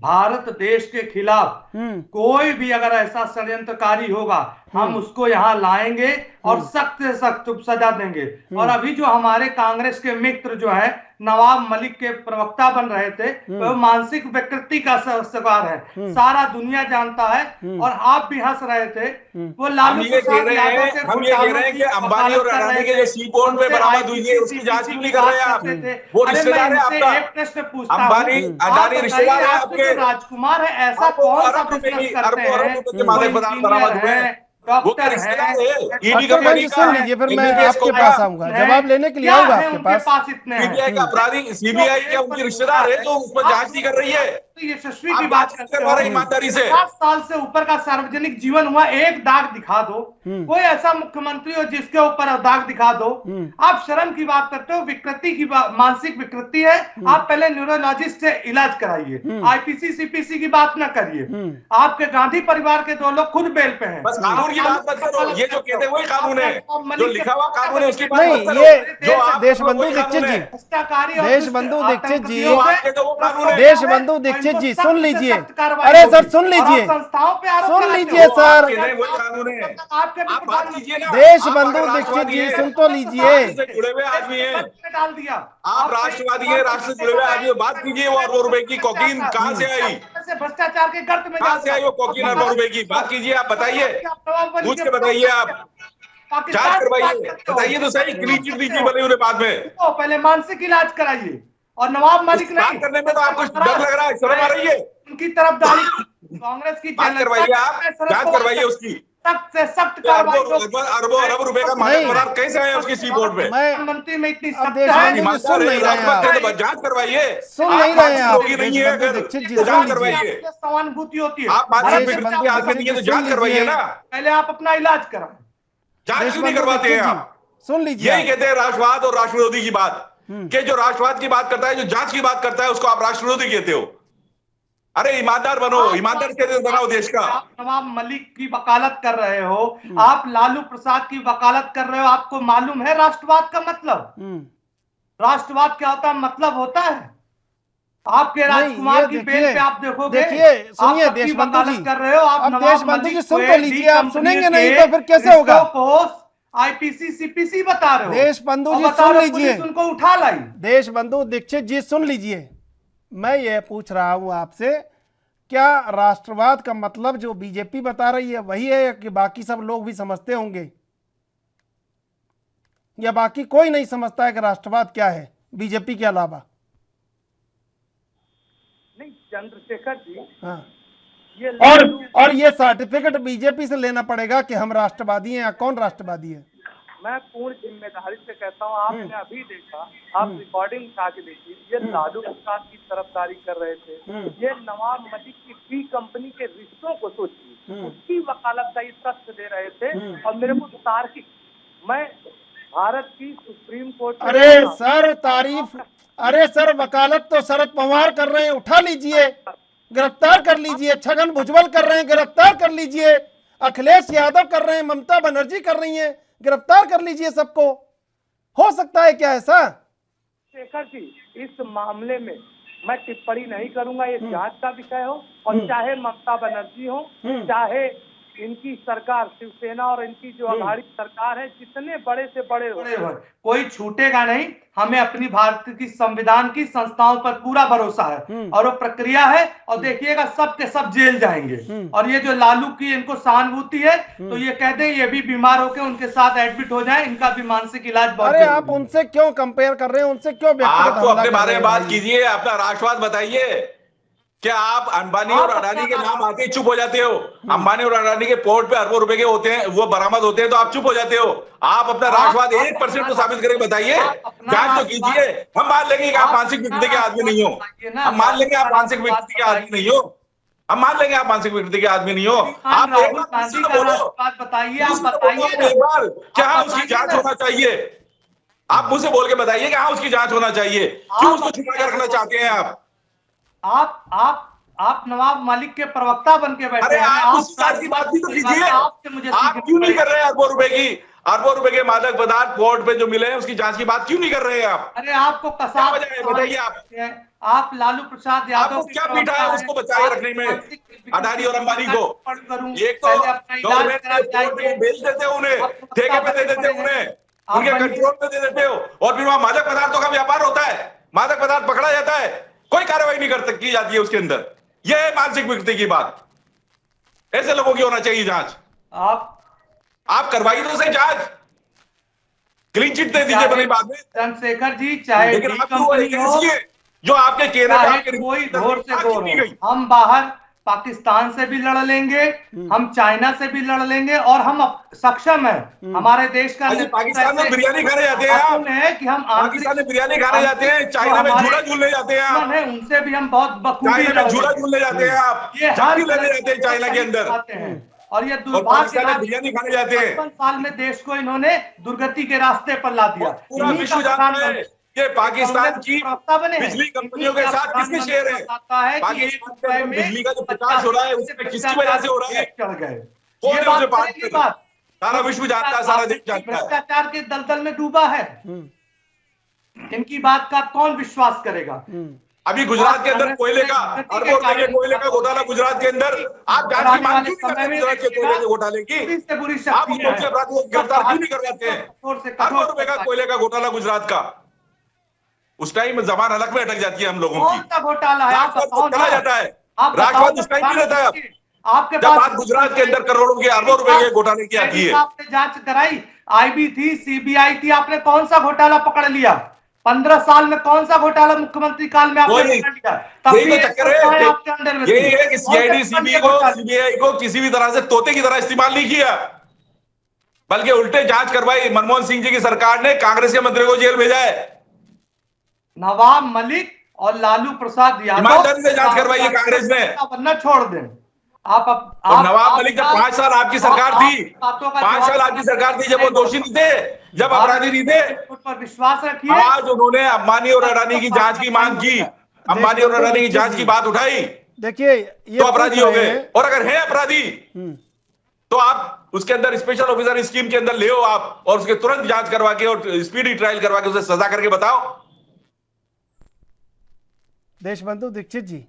भारत देश के खिलाफ कोई भी अगर ऐसा षड्यंत्रकारी होगा हम उसको यहाँ लाएंगे और सख्त से सख्त सजा देंगे। और अभी जो हमारे कांग्रेस के मित्र जो है नवाब मलिक के प्रवक्ता बन रहे थे, वो मानसिक विकृति का शिकार है, सारा दुनिया जानता है। और आप भी हंस रहे थे। वो लालू प्रसाद यादव से हम ये कह रहे हैं कि अंबानी और अडानी के जो सी पोर्ट में बरामद हुई है उसकी जांच क्यों नहीं कर रहे हैं आप? वो रिश्तेदार है आपका? एक प्रश्न पूछता हूं, अंबानी अडानी रिश्तेदार है आपके? राजकुमार है, ऐसा कौन सा बिजनेस करते हैं? डॉक्टर सुन लीजिए, फिर मैं आपके पास आऊंगा, जवाब लेने के लिए आऊंगा आपके पास। इतने सीबीआई का अपराधी, सीबीआई क्या उनकी रिश्तेदार है जो उस पर जांच नहीं कर रही है? यशस्वी की बात करते हो, ईमानदारी से 50 साल से ऊपर का सार्वजनिक जीवन हुआ, एक दाग दिखा दो। कोई ऐसा मुख्यमंत्री हो जिसके ऊपर दाग दिखा दो। आप शर्म की बात करते हो, विकृति की मानसिक विकृति है। आप पहले न्यूरोलॉजिस्ट से इलाज कराइए, आईपीसी सीपीसी की बात ना करिए। आपके गांधी परिवार के 2 लोग खुद बेल पे हैं। बस कानून की बात मत करो, ये जो कहते हैं वही कानून है, जो लिखा हुआ कानून है उसकी बात नहीं। मत करो। ये देशबंधु दीक्षित जी, देशबंधु दीक्षित जी, देशबंधु दीक्षित जी सुन लीजिए। अरे सर सुन लीजिए, सुन लीजिए सर, देशबंधु दीक्षित जी सुन तो लीजिए। जुड़े हुए आदमी हैं, आप राष्ट्रवादी हैं, राष्ट्र से जुड़े हुए आदमी, बात कीजिए। वो अरबों रुपए की कोकीन कहाँ से आई? भ्रष्टाचार के गर्त में कहाँ से आई वो कोकीन अरबों रुपए की? बात कीजिए, आप बताइए, पूछ के बताइए, आप जांच करवाइए, बताइए तो सही। क्लीन चिट दीजिए भले उन्हें बाद में, पहले मानसिक इलाज कराइए। और नवाब मलिक नहीं करने में तो आपको डर लग रहा है, शर्म आ रही है? उनकी तरफदारी कांग्रेस की बात करवाइए, आप जांच करवाइए उसकी। सख्त से सख्त कार्रवाई। अरबों अरब रुपए का मादक पदार्थ कैसे आया उसकी सी बोर्ड पे? मंत्री में इतनी सुन नहीं रहे हैं, जांच करवाइए, सुन नहीं रहे हैं आप। नहीं है जांच करवाइए, सहानुभूति होती है। आप मानसिक विकृति आदमी नहीं है तो जांच करवाइए ना। पहले आप अपना इलाज कराएं, जांच क्यों नहीं करवाते हैं आप? सुन लीजिए, यही कहते हैं राष्ट्रवाद और राष्ट्र विरोधी की बात, कि जो राष्ट्रवाद की बात करता है, जो जांच की बात करता है, उसको आप राष्ट्र विरोधी कहते हो। अरे ईमानदार बनो, ईमानदार से बनाओ देश का। आप नवाब मलिक की वकालत कर रहे हो, आप लालू प्रसाद की वकालत कर रहे हो। आपको मालूम है राष्ट्रवाद का मतलब? राष्ट्रवाद क्या होता है? मतलब होता है आपके राजकुमार की बेल पे आप देखोगे। देखिए सुनिए देशबंधु जी, कर रहे हो आप, देशबंधु जी सुन तो लीजिए। आप सुनेंगे नहीं तो फिर कैसे होगा? आईपीसी सीपीसी बता रहे हो। देशबंधु जी सुन लीजिए, उनको उठा लाई। देशबंधु दीक्षित जी सुन लीजिए, मैं ये पूछ रहा हूं आपसे, क्या राष्ट्रवाद का मतलब जो बीजेपी बता रही है वही है कि बाकी सब लोग भी समझते होंगे, या बाकी कोई नहीं समझता है कि राष्ट्रवाद क्या है बीजेपी के अलावा? नहीं चंद्रशेखर जी, हाँ। ये और ये सर्टिफिकेट बीजेपी से लेना पड़ेगा कि हम राष्ट्रवादी हैं या कौन राष्ट्रवादी है? मैं पूर्ण जिम्मेदारी से कहता हूँ, आपने अभी देखा, आप रिकॉर्डिंग उठा के देखिए, ये लालू प्रसाद की तरफदारी कर रहे थे, ये नवाब मलिक की डी कंपनी के रिश्तों को सोचिए, उसकी वकालतदारी तथ्य दे रहे थे। और मेरे को तार्किक, मैं भारत की सुप्रीम कोर्ट, अरे सर तारीफ, अरे सर वकालत तो शरद पवार कर रहे हैं, उठा लीजिए, गिरफ्तार कर लीजिए। छगन भुजबल कर रहे हैं, गिरफ्तार कर लीजिए। अखिलेश यादव कर रहे हैं, ममता बनर्जी कर रही हैं, गिरफ्तार कर लीजिए सबको। हो सकता है क्या ऐसा? शेखर जी, इस मामले में मैं टिप्पणी नहीं करूंगा, ये जांच का विषय हो, और चाहे ममता बनर्जी हो, चाहे इनकी सरकार शिवसेना और इनकी जो अघाड़ी सरकार है, जितने बड़े से बड़े हो, कोई छूटेगा नहीं। हमें अपनी भारत की संविधान की संस्थाओं पर पूरा भरोसा है, और वो प्रक्रिया है, और देखिएगा सब के सब जेल जाएंगे। और ये जो लालू की इनको सहानुभूति है, तो ये कहते हैं ये भी बीमार होकर उनके साथ एडमिट हो जाए, इनका भी मानसिक इलाज बहुत। अरे आप उनसे क्यों कंपेयर कर रहे हैं? उनसे क्यों व्यक्तिगत आपको अपने बारे में बात कीजिए, अपना राष्ट्रवाद बताइए। क्या आप अंबानी और अडानी के नाम आते ही चुप हो जाते हो? अंबानी और अडानी के पोर्ट पे अरबों रुपए के होते हैं, वो बरामद होते हैं तो आप चुप हो जाते हो। आप अपना राष्ट्रवाद 1% तो साबित करके बताइए, जांच तो कीजिए। हम मान लेंगे कि आप मानसिक विकृति के आदमी नहीं हो, हम मान लेंगे आप मानसिक विकृति के आदमी नहीं हो, हम मान लेंगे आप मानसिक विकृति के आदमी नहीं हो। आप एक बात बताइए, एक बार क्या उसकी जांच होना चाहिए? आप मुझसे बोल के बताइए कि हाँ उसकी जांच होना चाहिए। क्यों उसको छुपा के रखना चाहते हैं आप? आप नवाब मलिक के प्रवक्ता बन के बैठे हैं। आप उस जांच की बात भी तो कीजिए। आप क्यों नहीं कर रहे हैं अरबों रुपए के मादक पदार्थ पोर्ट पे जो मिले हैं उसकी जांच की बात क्यों नहीं कर रहे हैं आप? अरे आपको कसाब बताइए आप लालू प्रसाद यादव आपको क्या पीठा है उसको बचाए रखने में, अडानी और अंबानी को? एक तो गवर्नमेंट बेच देते हो उन्हें, ठेके पे दे देते हो उन्हें, उनके कंट्रोल में दे देते हो, और फिर वहां मादक पदार्थों का व्यापार होता है, मादक पदार्थ पकड़ा जाता है, कोई कार्रवाई नहीं की जाती है उसके अंदर। यह है मानसिक विकृति की बात। ऐसे लोगों की होना चाहिए जांच। आप करवाइए तो सही जांच, क्लीन चिट दे दीजिए बनी बात में। चंद्रशेखर जी, चाहे लेकिन आप जो आपके केरल कोई घोर से घोर हो, हम बाहर पाकिस्तान से भी लड़ लेंगे, हम चाइना से भी लड़ लेंगे, और हम सक्षम है। हमारे देश का पाकिस्तान में बिरयानी खाने जाते हैं कि हम पाकिस्तान में बिरयानी खाने जाते हैं, चाइना में झूला झूलने जाते हैं, उनसे भी हम बहुत बखूबी चाइना में झूला झूलने जाते हैं, आप झांकी लेने जाते हैं चाइना के अंदर, और ये दुर्भाग्य बिरयानी खाने जाते हैं। 55 साल में देश को इन्होंने दुर्गति के रास्ते पर ला दिया। पूरा विश्व जानता है कि पाकिस्तान की बिजली कंपनियों के साथ किसके शेयर है। पाकिस्तान में बिजली का जो प्रकाश हो रहा है उससे किसकी वजह से हो रहा है, कौन है उसे पास कर रहा है? सारा विश्व जानता है, सारा देश जानता है। भ्रष्टाचार के दलदल में डूबा है, इनकी बात का कौन विश्वास करेगा? अभी गुजरात के अंदर कोयले का, अरबों रुपए के कोयले का घोटाला गुजरात के अंदर, आप जांच की मांग क्यों नहीं करते? गुजरात के कोयले के घोटाले की आप मुख्य अपराधियों को गिरफ्तार क्यों नहीं करवाते हैं? अरबों रुपए का कोयले का घोटाला गुजरात का, उस टाइम जबान हलक में अटक जाती है हम लोगों की। घोटाला है चला जाता है, राष्ट्रवाद उस टाइम नहीं रहता है। आपके जब बात गुजरात के अंदर करोड़ों के अरबों रुपए के घोटाले की आती है, आपने जांच कराई, आईबी थी, सीबीआई थी, आपने कौन सा घोटाला पकड़ लिया? 15 साल में कौन सा घोटाला मुख्यमंत्री काल में आपने पकड़ लिया? यही तो चक्कर है, यही है कि सीआईडी सीबीआई को किसी भी तरह से तोते की तरह इस्तेमाल नहीं किया, बल्कि उल्टे जांच करवाई। मनमोहन सिंह जी की सरकार ने कांग्रेस के मंत्री को जेल भेजा है। नवाब मलिक और लालू प्रसाद यादव ईमानदारी से जांच करवाई है कांग्रेस ने, वरना छोड़ दें। आप नवाब मलिक जब 5 साल आपकी सरकार थी, 5 साल आपकी सरकार थी, जब वो दोषी नहीं थे, जब अपराधी नहीं थे, उस पर विश्वास रखिए। आज उन्होंने अंबानी और अडानी की जांच की मांग की, अंबानी और अडानी की जांच की बात उठाई, देखिए तो अपराधी हो गए। और अगर है अपराधी तो आप उसके अंदर स्पेशल ऑफिसर स्कीम के अंदर ले हो आप, और उसके तुरंत जांच करवा के और स्पीडी ट्रायल करवा के उसे सजा करके बताओ। देशबंधु दीक्षित जी,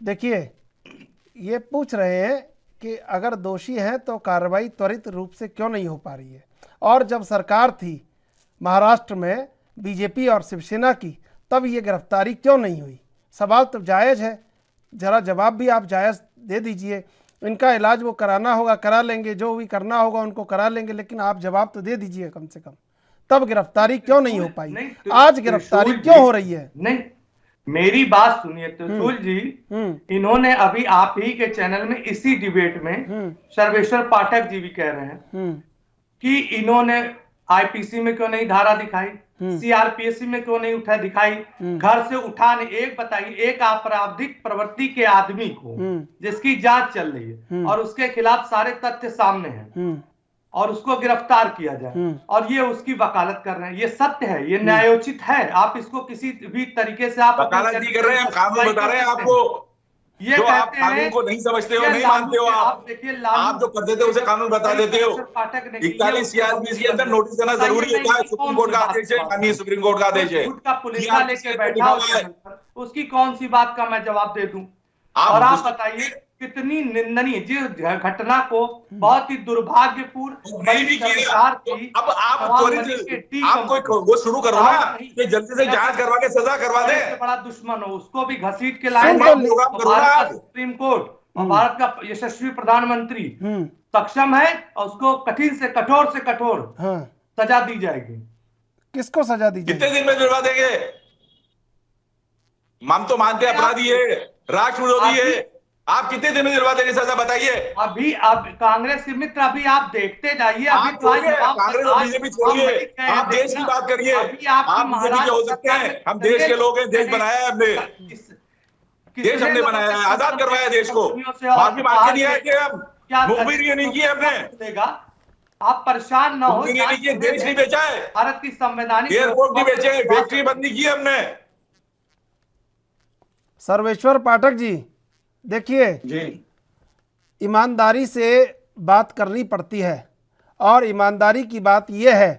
देखिए ये पूछ रहे हैं कि अगर दोषी हैं तो कार्रवाई त्वरित रूप से क्यों नहीं हो पा रही है, और जब सरकार थी महाराष्ट्र में बीजेपी और शिवसेना की, तब ये गिरफ्तारी क्यों नहीं हुई? सवाल तो जायज़ है, ज़रा जवाब भी आप जायज़ दे दीजिए। इनका इलाज वो कराना होगा करा लेंगे, जो भी करना होगा उनको करा लेंगे, लेकिन आप जवाब तो दे दीजिए कम से कम। तब गिरफ्तारी क्यों नहीं हो पाई? आज गिरफ्तारी क्यों हो रही है? नहीं, मेरी बात सुनिए त्रिशूल जी, इन्होंने अभी आप ही के चैनल में इसी डिबेट में सर्वेश्वर पाठक जी भी कह रहे हैं कि इन्होंने आईपीसी में क्यों नहीं धारा दिखाई, सीआरपीसी में क्यों नहीं उठा दिखाई, घर से उठाने। एक बताइए, एक आपराधिक प्रवृत्ति के आदमी को जिसकी जांच चल रही है और उसके खिलाफ सारे तथ्य सामने हैं और उसको गिरफ्तार किया जाए और ये उसकी वकालत कर रहे हैं, ये सत्य है, ये न्यायोचित है। आप इसको किसी भी तरीके से आप वकालत नहीं कर रहे हैं, कानून बता रहे हैं आपको। ये जो आप कहते कानून हैं को नहीं समझते हो, नहीं मानते हो, आप देखिए, आप जो कर देते हो उसे कानून बता देते हो। 41 सीआरपीसी के अंदर नोटिस देना जरूरी होता है, सुप्रीम कोर्ट का आदेश है, माननीय सुप्रीम कोर्ट का आदेश है। का पुलिस लेके बैठा हो, उसकी कौन सी बात का मैं जवाब दे दूं? और आप बताइए कितनी निंदनीय जिस घटना को बहुत ही दुर्भाग्यपूर्ण सरकार की। अब आप त्वरित आप कोई वो शुरू करो ना कि जल्दी से जांच करवा के सजा करवा दे। बड़ा दुश्मन हो उसको भी घसीट के लाए सुप्रीम कोर्ट और भारत का यशस्वी प्रधानमंत्री सक्षम है और उसको कठिन से कठोर सजा दी जाएगी। किसको सजा दी जाएगी? कितने दिन में दिलवा देंगे? हम तो मानते अपराधी है, राष्ट्र विरोधी है, आप कितने दिन में दिलवा देंगे सजा बताइए? अभी अब कांग्रेस के मित्र अभी आप देखते जाइए, अभी कांग्रेस और बीजेपी छोड़िए, आप देश की बात करिए। आप बीजेपी के हो सकते हैं, हम देश के लोग हैं, देश बनाया है हमने, देश हमने बनाया है, आजाद करवाया देश को। बाकी बात नहीं है कि हम मुखबिर नहीं किए हमने, आप परेशान ना हो, देश नहीं बेचा है, भारत की संवैधानिक एयरपोर्ट नहीं बेचे, फैक्ट्री बंद नहीं की हमने। सर्वेश्वर पाठक जी देखिए, ईमानदारी से बात करनी पड़ती है और ईमानदारी की बात यह है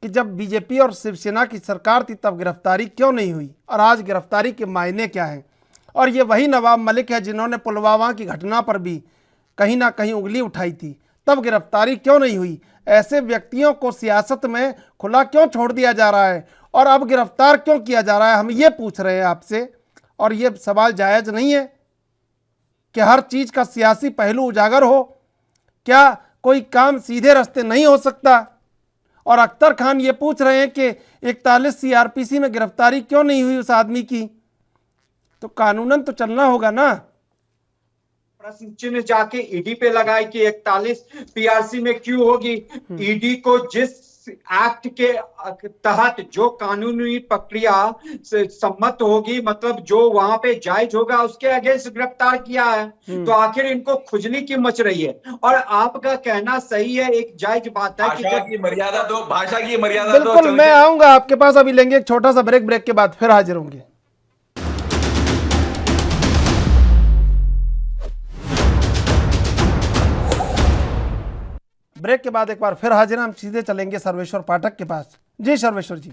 कि जब बीजेपी और शिवसेना की सरकार थी तब गिरफ्तारी क्यों नहीं हुई और आज गिरफ्तारी के मायने क्या हैं। और ये वही नवाब मलिक है जिन्होंने पुलवामा की घटना पर भी कहीं ना कहीं उंगली उठाई थी, तब गिरफ्तारी क्यों नहीं हुई। ऐसे व्यक्तियों को सियासत में खुला क्यों छोड़ दिया जा रहा है और अब गिरफ्तार क्यों किया जा रहा है, हम ये पूछ रहे हैं आपसे। और ये सवाल जायज़ नहीं है कि हर चीज़ का सियासी पहलू उजागर हो? क्या कोई काम सीधे रास्ते नहीं हो सकता? और अख्तर खान ये पूछ रहे हैं कि 41 सीआरपीसी में गिरफ्तारी क्यों नहीं हुई उस आदमी की। तो कानूनन तो चलना होगा ना। प्रश्न चिन्ह जाके ईडी पे लगाए कि 41 पीआरसी में क्यों होगी। ईडी को जिस एक्ट के तहत जो कानूनी प्रक्रिया से सम्मत होगी, मतलब जो वहां पे जायज होगा, उसके अगेंस्ट गिरफ्तार किया है, तो आखिर इनको खुजली की मच रही है। और आपका कहना सही है, एक जायज बात है कि भाषा की मर्यादा तो बिल्कुल, मैं आऊंगा आपके पास, अभी लेंगे एक छोटा सा ब्रेक के बाद फिर हाजिर होंगे। ब्रेक के बाद एक बार फिर हाजिर, हम सीधे चलेंगे सर्वेश्वर पाठक के पास। जी सर्वेश्वर जी,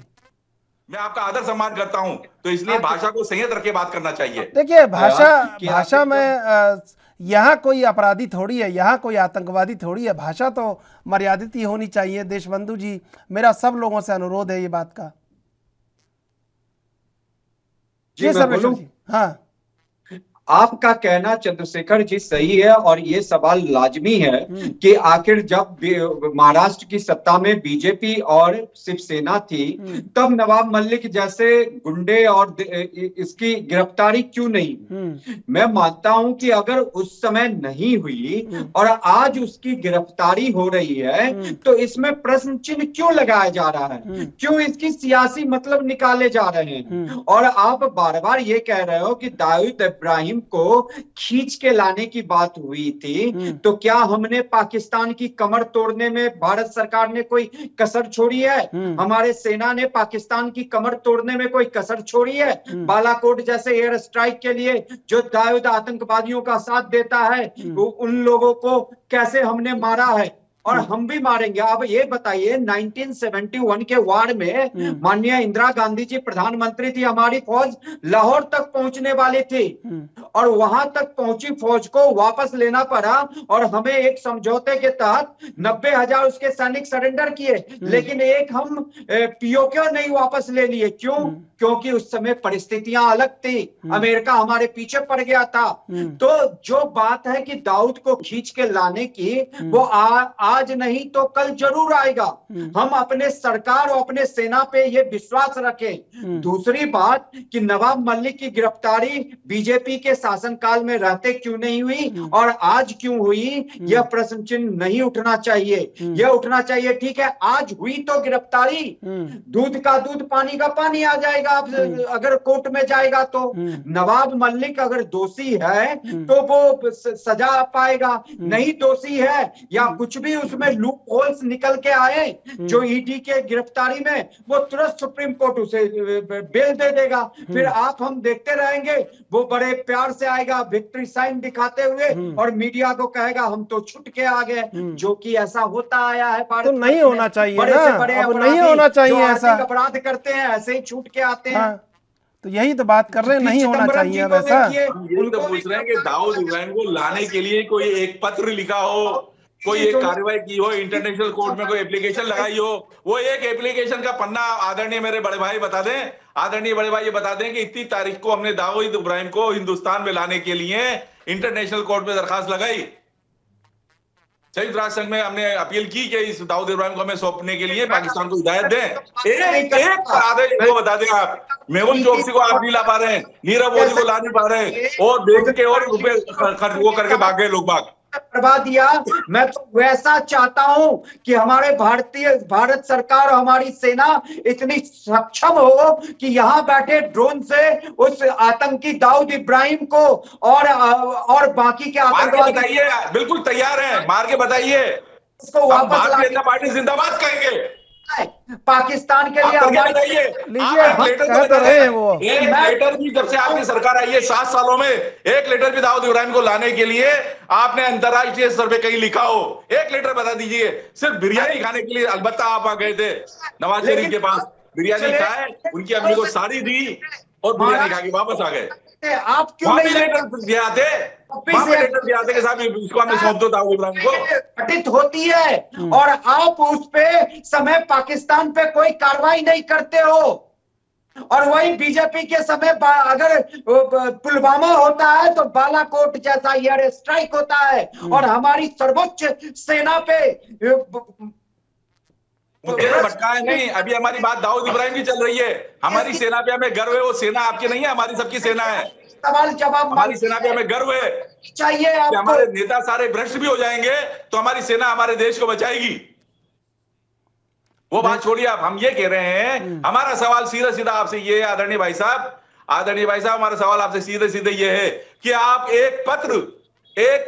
मैं आपका आदर सम्मान करता हूं, तो इसलिए भाषा को संयत रख के बात करना चाहिए। देखिए, भाषा में यहाँ कोई अपराधी थोड़ी है, यहाँ कोई आतंकवादी थोड़ी है। भाषा तो मर्यादित ही होनी चाहिए। देशबंधु जी, मेरा सब लोगों से अनुरोध है ये बात का। जी सर्वेश्वर जी, हाँ, आपका कहना चंद्रशेखर जी सही है और ये सवाल लाजमी है कि आखिर जब महाराष्ट्र की सत्ता में बीजेपी और शिवसेना थी तब नवाब मलिक जैसे गुंडे और इसकी गिरफ्तारी क्यों नहीं। मैं मानता हूं कि अगर उस समय नहीं हुई और आज उसकी गिरफ्तारी हो रही है तो इसमें प्रश्न चिन्ह क्यों लगाया जा रहा है, क्यों इसकी सियासी मतलब निकाले जा रहे हैं। और आप बार बार ये कह रहे हो कि दाऊद इब्राहिम को खींच के लाने की बात हुई थी, तो क्या हमने पाकिस्तान की कमर तोड़ने में भारत सरकार ने कोई कसर छोड़ी है? हमारे सेना ने पाकिस्तान की कमर तोड़ने में कोई कसर छोड़ी है? बालाकोट जैसे एयर स्ट्राइक के लिए जो दाऊद आतंकवादियों का साथ देता है, उन लोगों को कैसे हमने मारा है और हम भी मारेंगे। अब ये बताइए, 1971 के वार में माननीय इंदिरा गांधी जी प्रधानमंत्री थी, हमारी फौज लाहौर तक पहुंचने वाली थी और वहां तक पहुंची फौज को वापस लेना पड़ा और हमें एक समझौते के तहत 90,000 उसके सैनिक सरेंडर किए, लेकिन एक हम पीओके नहीं वापस ले लिए। क्यों? क्योंकि उस समय परिस्थितियां अलग थी, अमेरिका हमारे पीछे पड़ गया था। तो जो बात है कि दाऊद को खींच के लाने की, वो आज आज नहीं तो कल जरूर आएगा। हम अपने सरकार और अपने सेना पे ये विश्वास रखें। दूसरी बात कि नवाब मलिक की गिरफ्तारी बीजेपी के शासनकाल में रहते क्यों नहीं हुई और आज क्यों हुई, यह प्रश्न चिन्ह नहीं उठना चाहिए। यह उठना चाहिए, ठीक है आज हुई तो गिरफ्तारी, दूध का दूध पानी का पानी आ जाएगा अगर कोर्ट में जाएगा तो। नवाब मलिक अगर दोषी है तो वो सजा पाएगा, नहीं दोषी है या कुछ भी उसमें लूप होल्स निकल के आए जो ईडी के गिरफ्तारी में, वो तुरंत सुप्रीम कोर्ट उसे बेल दे देगा। फिर आप हम देखते रहेंगे, वो बड़े प्यार से आएगा विक्ट्री साइन दिखाते हुए और मीडिया को कहेगा हम तो छुट के आ गए, जो कि ऐसा होता आया है भारत। तो नहीं होना चाहिए बड़े से बड़े अब नहीं होना चाहिए ऐसा, अपराध करते हैं ऐसे ही छूट के आते हैं। तो यही तो बात कर रहे हैं, नहीं होना चाहिए अब ऐसा। ये तो पूछ रहे हैं कि दाऊद इब्राहिम को लाने के लिए कोई एक पत्र लिखा हो, कोई एक कार्रवाई की हो, इंटरनेशनल कोर्ट में कोई एप्लीकेशन लगाई हो। वो एक एप्लीकेशन का पन्ना आदरणीय मेरे बड़े भाई बता दें, आदरणीय बड़े भाई ये बता दें कि इतनी तारीख को हमने दाऊद इब्राहिम को हिंदुस्तान में लाने के लिए इंटरनेशनल कोर्ट में दरखास्त लगाई। संयुक्त राष्ट्र संघ में हमने अपील की कि इस दाऊद इब्राहिम को हमें सौंपने के लिए पाकिस्तान को हिदायत दें। एक आदेश को बता दें आप, मेहुल चोकसी को आप नहीं ला पा रहे हैं, नीरव मोदी को ला नहीं पा रहे हैं, और देश के और रुपए खर्च वो करके भाग गए लोग बाग करवा दिया। मैं तो वैसा चाहता हूं कि हमारे भारत सरकार और हमारी सेना इतनी सक्षम हो कि यहाँ बैठे ड्रोन से उस आतंकी दाऊद इब्राहिम को और बाकी के आतंकवादी, बताइए बिल्कुल तैयार है, मार के बताइए, उसको वापस भारतीय जनता पार्टी जिंदाबाद कहेंगे। पाकिस्तान के लिए लीजिए वो एक लेटर भी जब से आपकी सरकार आई है 7 सालों में, एक लेटर भी दाऊद इब्राहिम को लाने के लिए आपने अंतरराष्ट्रीय स्तर पे कहीं लिखा हो? एक लेटर बता दीजिए। सिर्फ बिरयानी खाने के लिए अलबत्ता आप आ गए थे नवाज शरीफ के पास, बिरयानी खाए, उनकी अम्मी को साड़ी दी और बिरयानी खा के वापस आ गए। आप क्यों नहीं लेटर दिया थे? लेटर दिया थे कि साहब इसको हमें सौंप दो दाऊद इब्राहिम को। घटित होती है और आप उस पे समय पाकिस्तान पे कोई कार्रवाई नहीं करते हो, और वही बीजेपी के समय अगर पुलवामा होता है तो बालाकोट जैसा एयर स्ट्राइक होता है और हमारी सर्वोच्च सेना पे भटका है नहीं। अभी हमारी बात दाऊद इब्राहिम की चल रही है, हमारी सेना पे हमें गर्व है, वो सेना आपकी नहीं है, हमारी सबकी सेना है। सवाल जवाब हमारी सेना पे हमें गर्व है चाहिए आपको। हमारे नेता सारे भ्रष्ट भी हो जाएंगे तो हमारी सेना हमारे देश को बचाएगी। वो बात छोड़िए आप, हम ये कह रहे हैं, हमारा सवाल सीधा सीधा आपसे ये है आदरणीय भाई साहब, हमारा सवाल आपसे सीधे सीधे ये है कि आप एक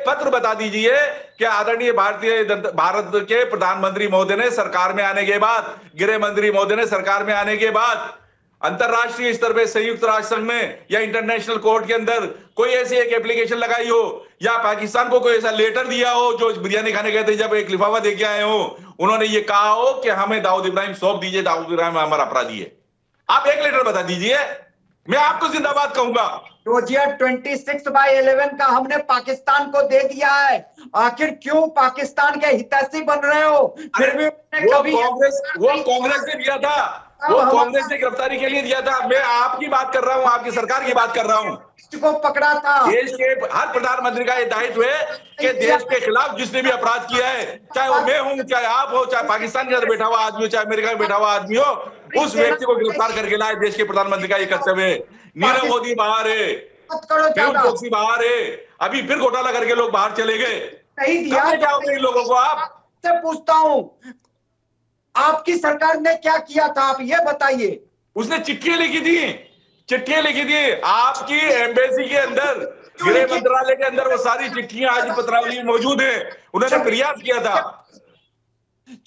पत्र बता दीजिए कि आदरणीय भारत के प्रधानमंत्री महोदय ने सरकार में आने के बाद, गृह मंत्री महोदय ने सरकार में आने के बाद अंतरराष्ट्रीय स्तर पे संयुक्त राष्ट्र संघ में या इंटरनेशनल कोर्ट के अंदर कोई ऐसी एक एप्लीकेशन लगाई हो या पाकिस्तान को कोई ऐसा लेटर दिया हो, जो बिरयानी खाने गए थे जब एक लिफाफा देके आए हो, उन्होंने ये कहा हो कि हमें दाऊद इब्राहिम सौंप दीजिए, दाऊद इब्राहिम हमारा अपराधी है। आप एक लेटर बता दीजिए, मैं आपको जिंदाबाद कहूंगा। 26/11 का हमने पाकिस्तान को दे दिया है, आखिर क्यों पाकिस्तान के हितैषी बन रहे हो? फिर भी कांग्रेस ने दिया था, वो कांग्रेस ने गिरफ्तारी के लिए दिया था। मैं आपकी बात कर रहा हूँ, आपकी सरकार की बात कर रहा हूँ। को पकड़ा था। देश के हर प्रधानमंत्री का ये दायित्व है कि देश के खिलाफ जिसने भी अपराध किया है, चाहे वो मैं हूं, चाहे आप हो, चाहे पाकिस्तान के अंदर बैठा हुआ आदमी हो, चाहे अमेरिका में बैठा हुआ आदमी हो, उस व्यक्ति को गिरफ्तार करके लाए। देश के प्रधानमंत्री का ये कर्तव्य है। नीरव मोदी बाहर है, मेहुल चोकसी बाहर है, अभी फिर घोटाला करके लोग बाहर चले गए। नहीं दिया जाओगे इन लोगों को? आप से पूछता हूं, आपकी सरकार ने क्या किया था, आप ये बताइए। उसने चिट्ठियां लिखी थी आपकी एम्बेसी के अंदर, गृह मंत्रालय के अंदर वो सारी चिट्ठियां आज पत्रावली में मौजूद है। उन्होंने प्रयास किया था।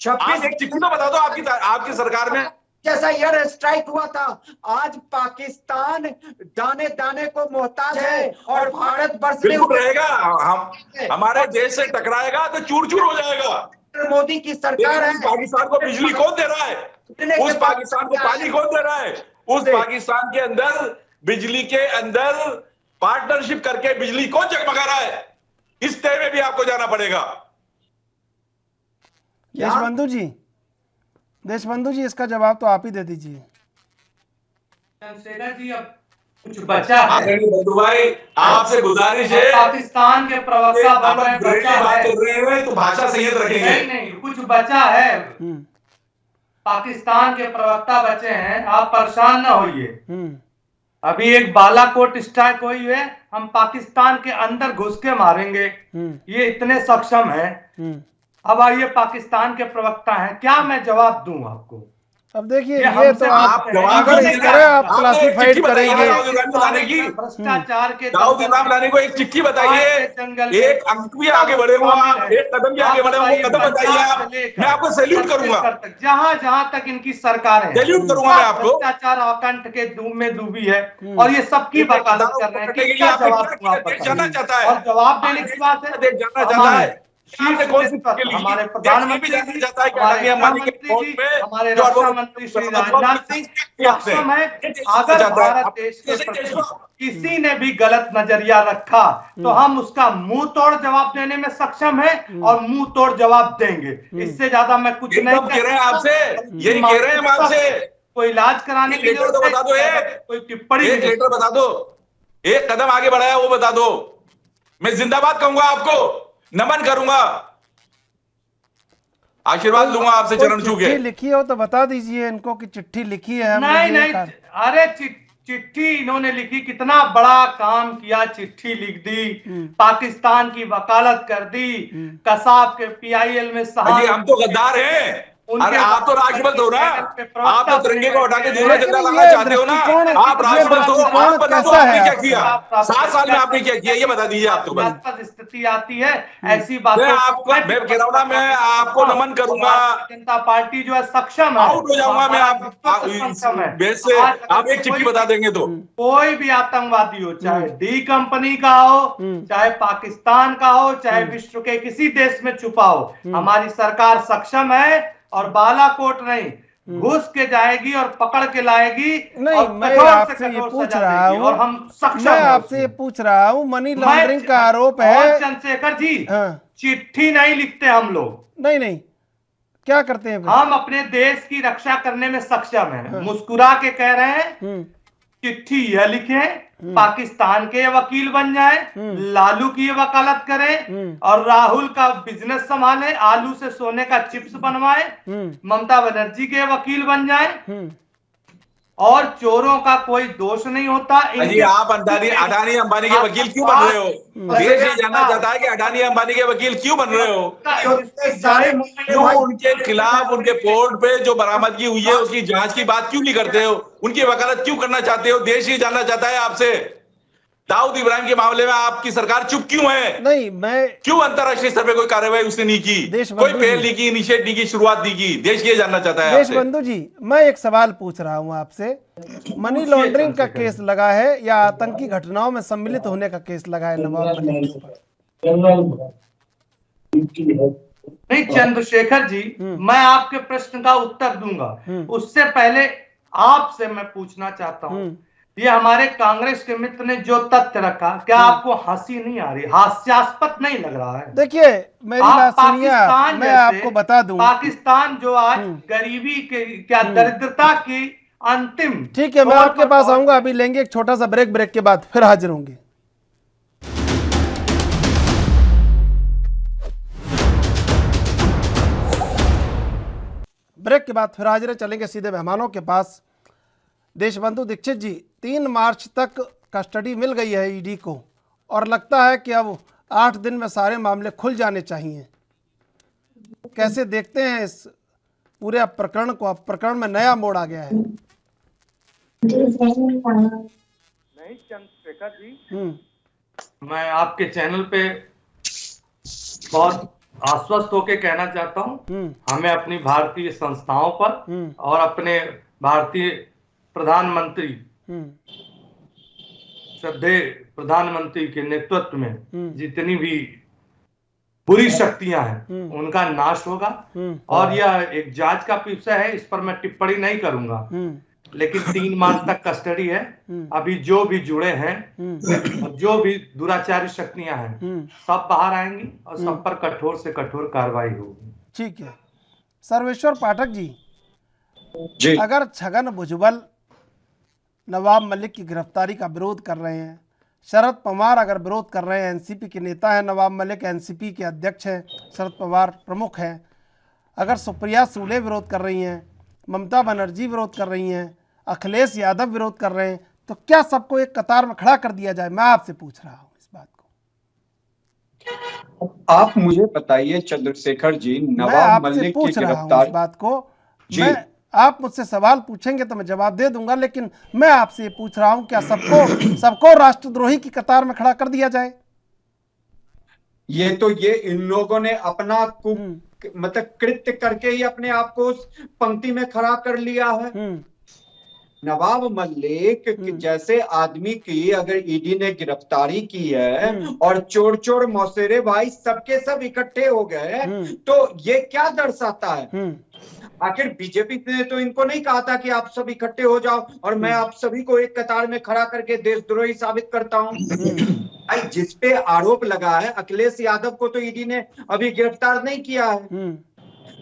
26 एक चिट्ठी तो बता दो आपकी सरकार में जैसा एयर स्ट्राइक हुआ था। आज पाकिस्तान दाने दाने को मोहताज है और भारत वर्ष में रहेगा, हमारे देश से टकराएगा तो चूर चूर हो जाएगा। मोदी की सरकार है। पाकिस्तान को बिजली कौन दे रहा है? उस पाकिस्तान को पानी कौन दे रहा है? उस पाकिस्तान के अंदर बिजली के अंदर पार्टनरशिप करके बिजली कौन जगमगा रहा है? इस तय में भी आपको जाना पड़ेगा। देशबंधु जी इसका जवाब तो आप ही दे दीजिए। सेना जी, अब कुछ बचा है भाई, आपसे गुजारिश है, पाकिस्तान के प्रवक्ता बन रहे, बचा बात है कर रहे हैं तो भाषा संयत रखेंगे। नहीं कुछ बचा है, पाकिस्तान के प्रवक्ता बचे हैं, आप परेशान ना होइए। अभी एक बालाकोट स्ट्राइक हुई है, हम पाकिस्तान के अंदर घुस के मारेंगे, ये इतने सक्षम है। अब आइए, पाकिस्तान के प्रवक्ता हैं, क्या मैं जवाब दूं आपको? अब देखिए ये तो आप अगर इस तरह आप क्लासिफाइड करेंगे, भ्रष्टाचार के दाऊद इब्राहिम लाने को एक चिट्ठी बताइए, एक अंक भी आगे बढ़े हो आप, एक कदम भी आगे बढ़े हो, वो कदम बताइए आप, मैं आपको सैल्यूट करूंगा। जहां जहां तक इनकी सरकार है, सैल्यूट करूंगा मैं आपको। भ्रष्टाचार अकंठ के धूम में डूबी है और ये सबकी वकालत कर रहे हैं कि क्या जवाब जानना चाहता है, और जवाब देने की बात है, जानना चाहता है हमारे प्रधानमंत्री जी, हमारे रक्षा मंत्री श्री राजनाथ सिंह सक्षम है। अगर भारत देश के प्रति किसी ने भी गलत नजरिया रखा तो हम उसका मुंह तोड़ जवाब देने में सक्षम है और मुंह तोड़ जवाब देंगे। इससे ज्यादा मैं कुछ नहीं कह रहे हैं आपसे, यही कह रहे हैं आपसे। कोई इलाज कराने की जरूरत है, बता दो, कोई टिप्पणी, एक लेटर बता दो, एक कदम आगे बढ़ाया वो बता दो, मैं जिंदाबाद कहूंगा, आपको नमन करूंगा, आशीर्वाद लूंगा आपसे चरण छू के। लिखी हो तो बता दीजिए इनको कि चिट्ठी लिखी है। नहीं, अरे चिट्ठी इन्होंने लिखी, कितना बड़ा काम किया, चिट्ठी लिख दी, पाकिस्तान की वकालत कर दी, कसाब के PIL में हम तो गद्दार हैं। अरे आप तो राष्ट्रपति हो ना, आप तो तिरंगे को हटा के दूसरा झंडा लाना चाहते हो ना, आप राष्ट्रपति हो, आप बता दो आपने क्या किया, 7 साल में आपने क्या किया, ये बता दीजिए आप तो बस। स्थिति आती है ऐसी बातों, मैं कह रहा हूँ ना, मैं आपको नमन करूंगा। जनता पार्टी जो है सक्षम है, आउट हो जाऊंगा मैं आप बेस से, आप एक चिट्ठी बता देंगे तो। कोई भी आतंकवादी हो, चाहे डी कंपनी का हो, चाहे पाकिस्तान का हो, चाहे विश्व के किसी देश में छुपा हो, हमारी सरकार सक्षम है और बालाकोट नहीं घुस के जाएगी और पकड़ के लाएगी। नहीं, मैं आपसे ये पूछ रहा हूँ, और हम सक्षम, मैं आपसे ये पूछ रहा हूँ, मनी लॉन्ड्रिंग का आरोप है। चंद्रशेखर जी, चिट्ठी नहीं लिखते हम लोग, नहीं, क्या करते हैं? हम अपने देश की रक्षा करने में सक्षम है। मुस्कुरा के कह रहे हैं, चिट्ठी यह लिखे, पाकिस्तान के वकील बन जाए, लालू की वकालत करें और राहुल का बिजनेस संभाले, आलू से सोने का चिप्स बनवाए, ममता बनर्जी के वकील बन जाए और चोरों का कोई दोष नहीं होता। आप अडानी अंबानी के वकील क्यों बन रहे हो? देश ये जानना चाहता है कि अडानी अंबानी के वकील क्यों बन रहे हो? क्यों उनके खिलाफ उनके पोर्ट पे जो बरामदगी हुई है उसकी जांच की बात क्यों नहीं करते हो? उनकी वकालत क्यों करना चाहते हो? देश ये जानना चाहता है आपसे। दाऊद इब्राहिम के मामले में आपकी सरकार चुप क्यों है? नहीं, मैं क्यों अंतरराष्ट्रीय स्तर पे कोई कार्रवाई उसने नहीं की, कोई पहल नहीं की, इनिशिएट नहीं की, शुरुआत नहीं की? देश ये जानना चाहता है। देशबंधु जी, मैं एक सवाल पूछ रहा हूं आपसे, मनी लॉन्ड्रिंग का केस लगा है या आतंकी घटनाओं में सम्मिलित होने का केस लगा है नवाब मलिक पर? नहीं चंद्रशेखर जी, मैं आपके प्रश्न का उत्तर दूंगा, उससे पहले आपसे मैं पूछना चाहता हूं, ये हमारे कांग्रेस के मित्र ने जो तथ्य रखा, क्या आपको हंसी नहीं आ रही, हास्यास्पद नहीं लग रहा है? देखिए मेरी बात सुनिए, मैं आपको बता दूं, पाकिस्तान जो आज गरीबी के, क्या दरिद्रता की अंतिम, ठीक है, मैं आपके पास आऊंगा, अभी लेंगे एक छोटा सा ब्रेक के बाद फिर हाजिर होंगे। ब्रेक के बाद फिर हाजिर चलेंगे सीधे मेहमानों के पास। देशबंधु दीक्षित जी, 3 मार्च तक कस्टडी मिल गई है ईडी को और लगता है कि अब 8 दिन में सारे मामले खुल जाने चाहिए। कैसे देखते हैं इस पूरे प्रकरण को? अब प्रकरण में नया मोड़ आ गया है। नहीं चंद्रशेखर जी, मैं आपके चैनल पे बहुत आश्वस्त होकर कहना चाहता हूं, हमें अपनी भारतीय संस्थाओं पर और अपने भारतीय प्रधानमंत्री, श्रद्धेय प्रधानमंत्री के नेतृत्व में जितनी भी बुरी शक्तियां हैं उनका नाश होगा। और यह एक जांच का विषय है, इस पर मैं टिप्पणी नहीं करूंगा, लेकिन 3 मार्च तक कस्टडी है। अभी जो भी जुड़े हैं, जो भी दुराचारी शक्तियां हैं, सब बाहर आएंगी और सब पर कठोर से कठोर कार्रवाई होगी। ठीक है। सर्वेश्वर पाठक जी, अगर छगन भुजबल नवाब मलिक की गिरफ्तारी का विरोध कर रहे हैं। शरद पवार अगर विरोध कर रहे हैं, एनसीपी के नेता हैं नवाब मलिक, एनसीपी के अध्यक्ष हैं, शरद पवार प्रमुख हैं। अगर सुप्रिया सूले विरोध कर रही हैं, ममता बनर्जी विरोध कर रही हैं, अखिलेश यादव विरोध कर रहे हैं, तो क्या सबको एक कतार में खड़ा कर दिया जाए? मैं आपसे पूछ रहा हूँ इस बात को। आप मुझे बताइए चंद्रशेखर जी, नवाब मलिक की गिरफ्तारी बात को मैं, आप मुझसे सवाल पूछेंगे तो मैं जवाब दे दूंगा, लेकिन मैं आपसे ये पूछ रहा हूं क्या सबको राष्ट्रद्रोही की कतार में खड़ा कर दिया जाए? ये इन लोगों ने अपना मतलब कृत्य करके ही अपने आप को उस पंक्ति में खड़ा कर लिया है। नवाब मलिक जैसे आदमी की अगर ईडी ने गिरफ्तारी की है और चोर चोर मौसेरे भाई सबके सब इकट्ठे हो गए, तो ये क्या दर्शाता है? आखिर बीजेपी ने तो इनको नहीं कहा था कि आप सब इकट्ठे हो जाओ और मैं आप सभी को एक कतार में खड़ा करके देशद्रोही साबित करता हूं। भाई जिस पे आरोप लगा है, अखिलेश यादव को तो ईडी ने अभी गिरफ्तार नहीं किया है,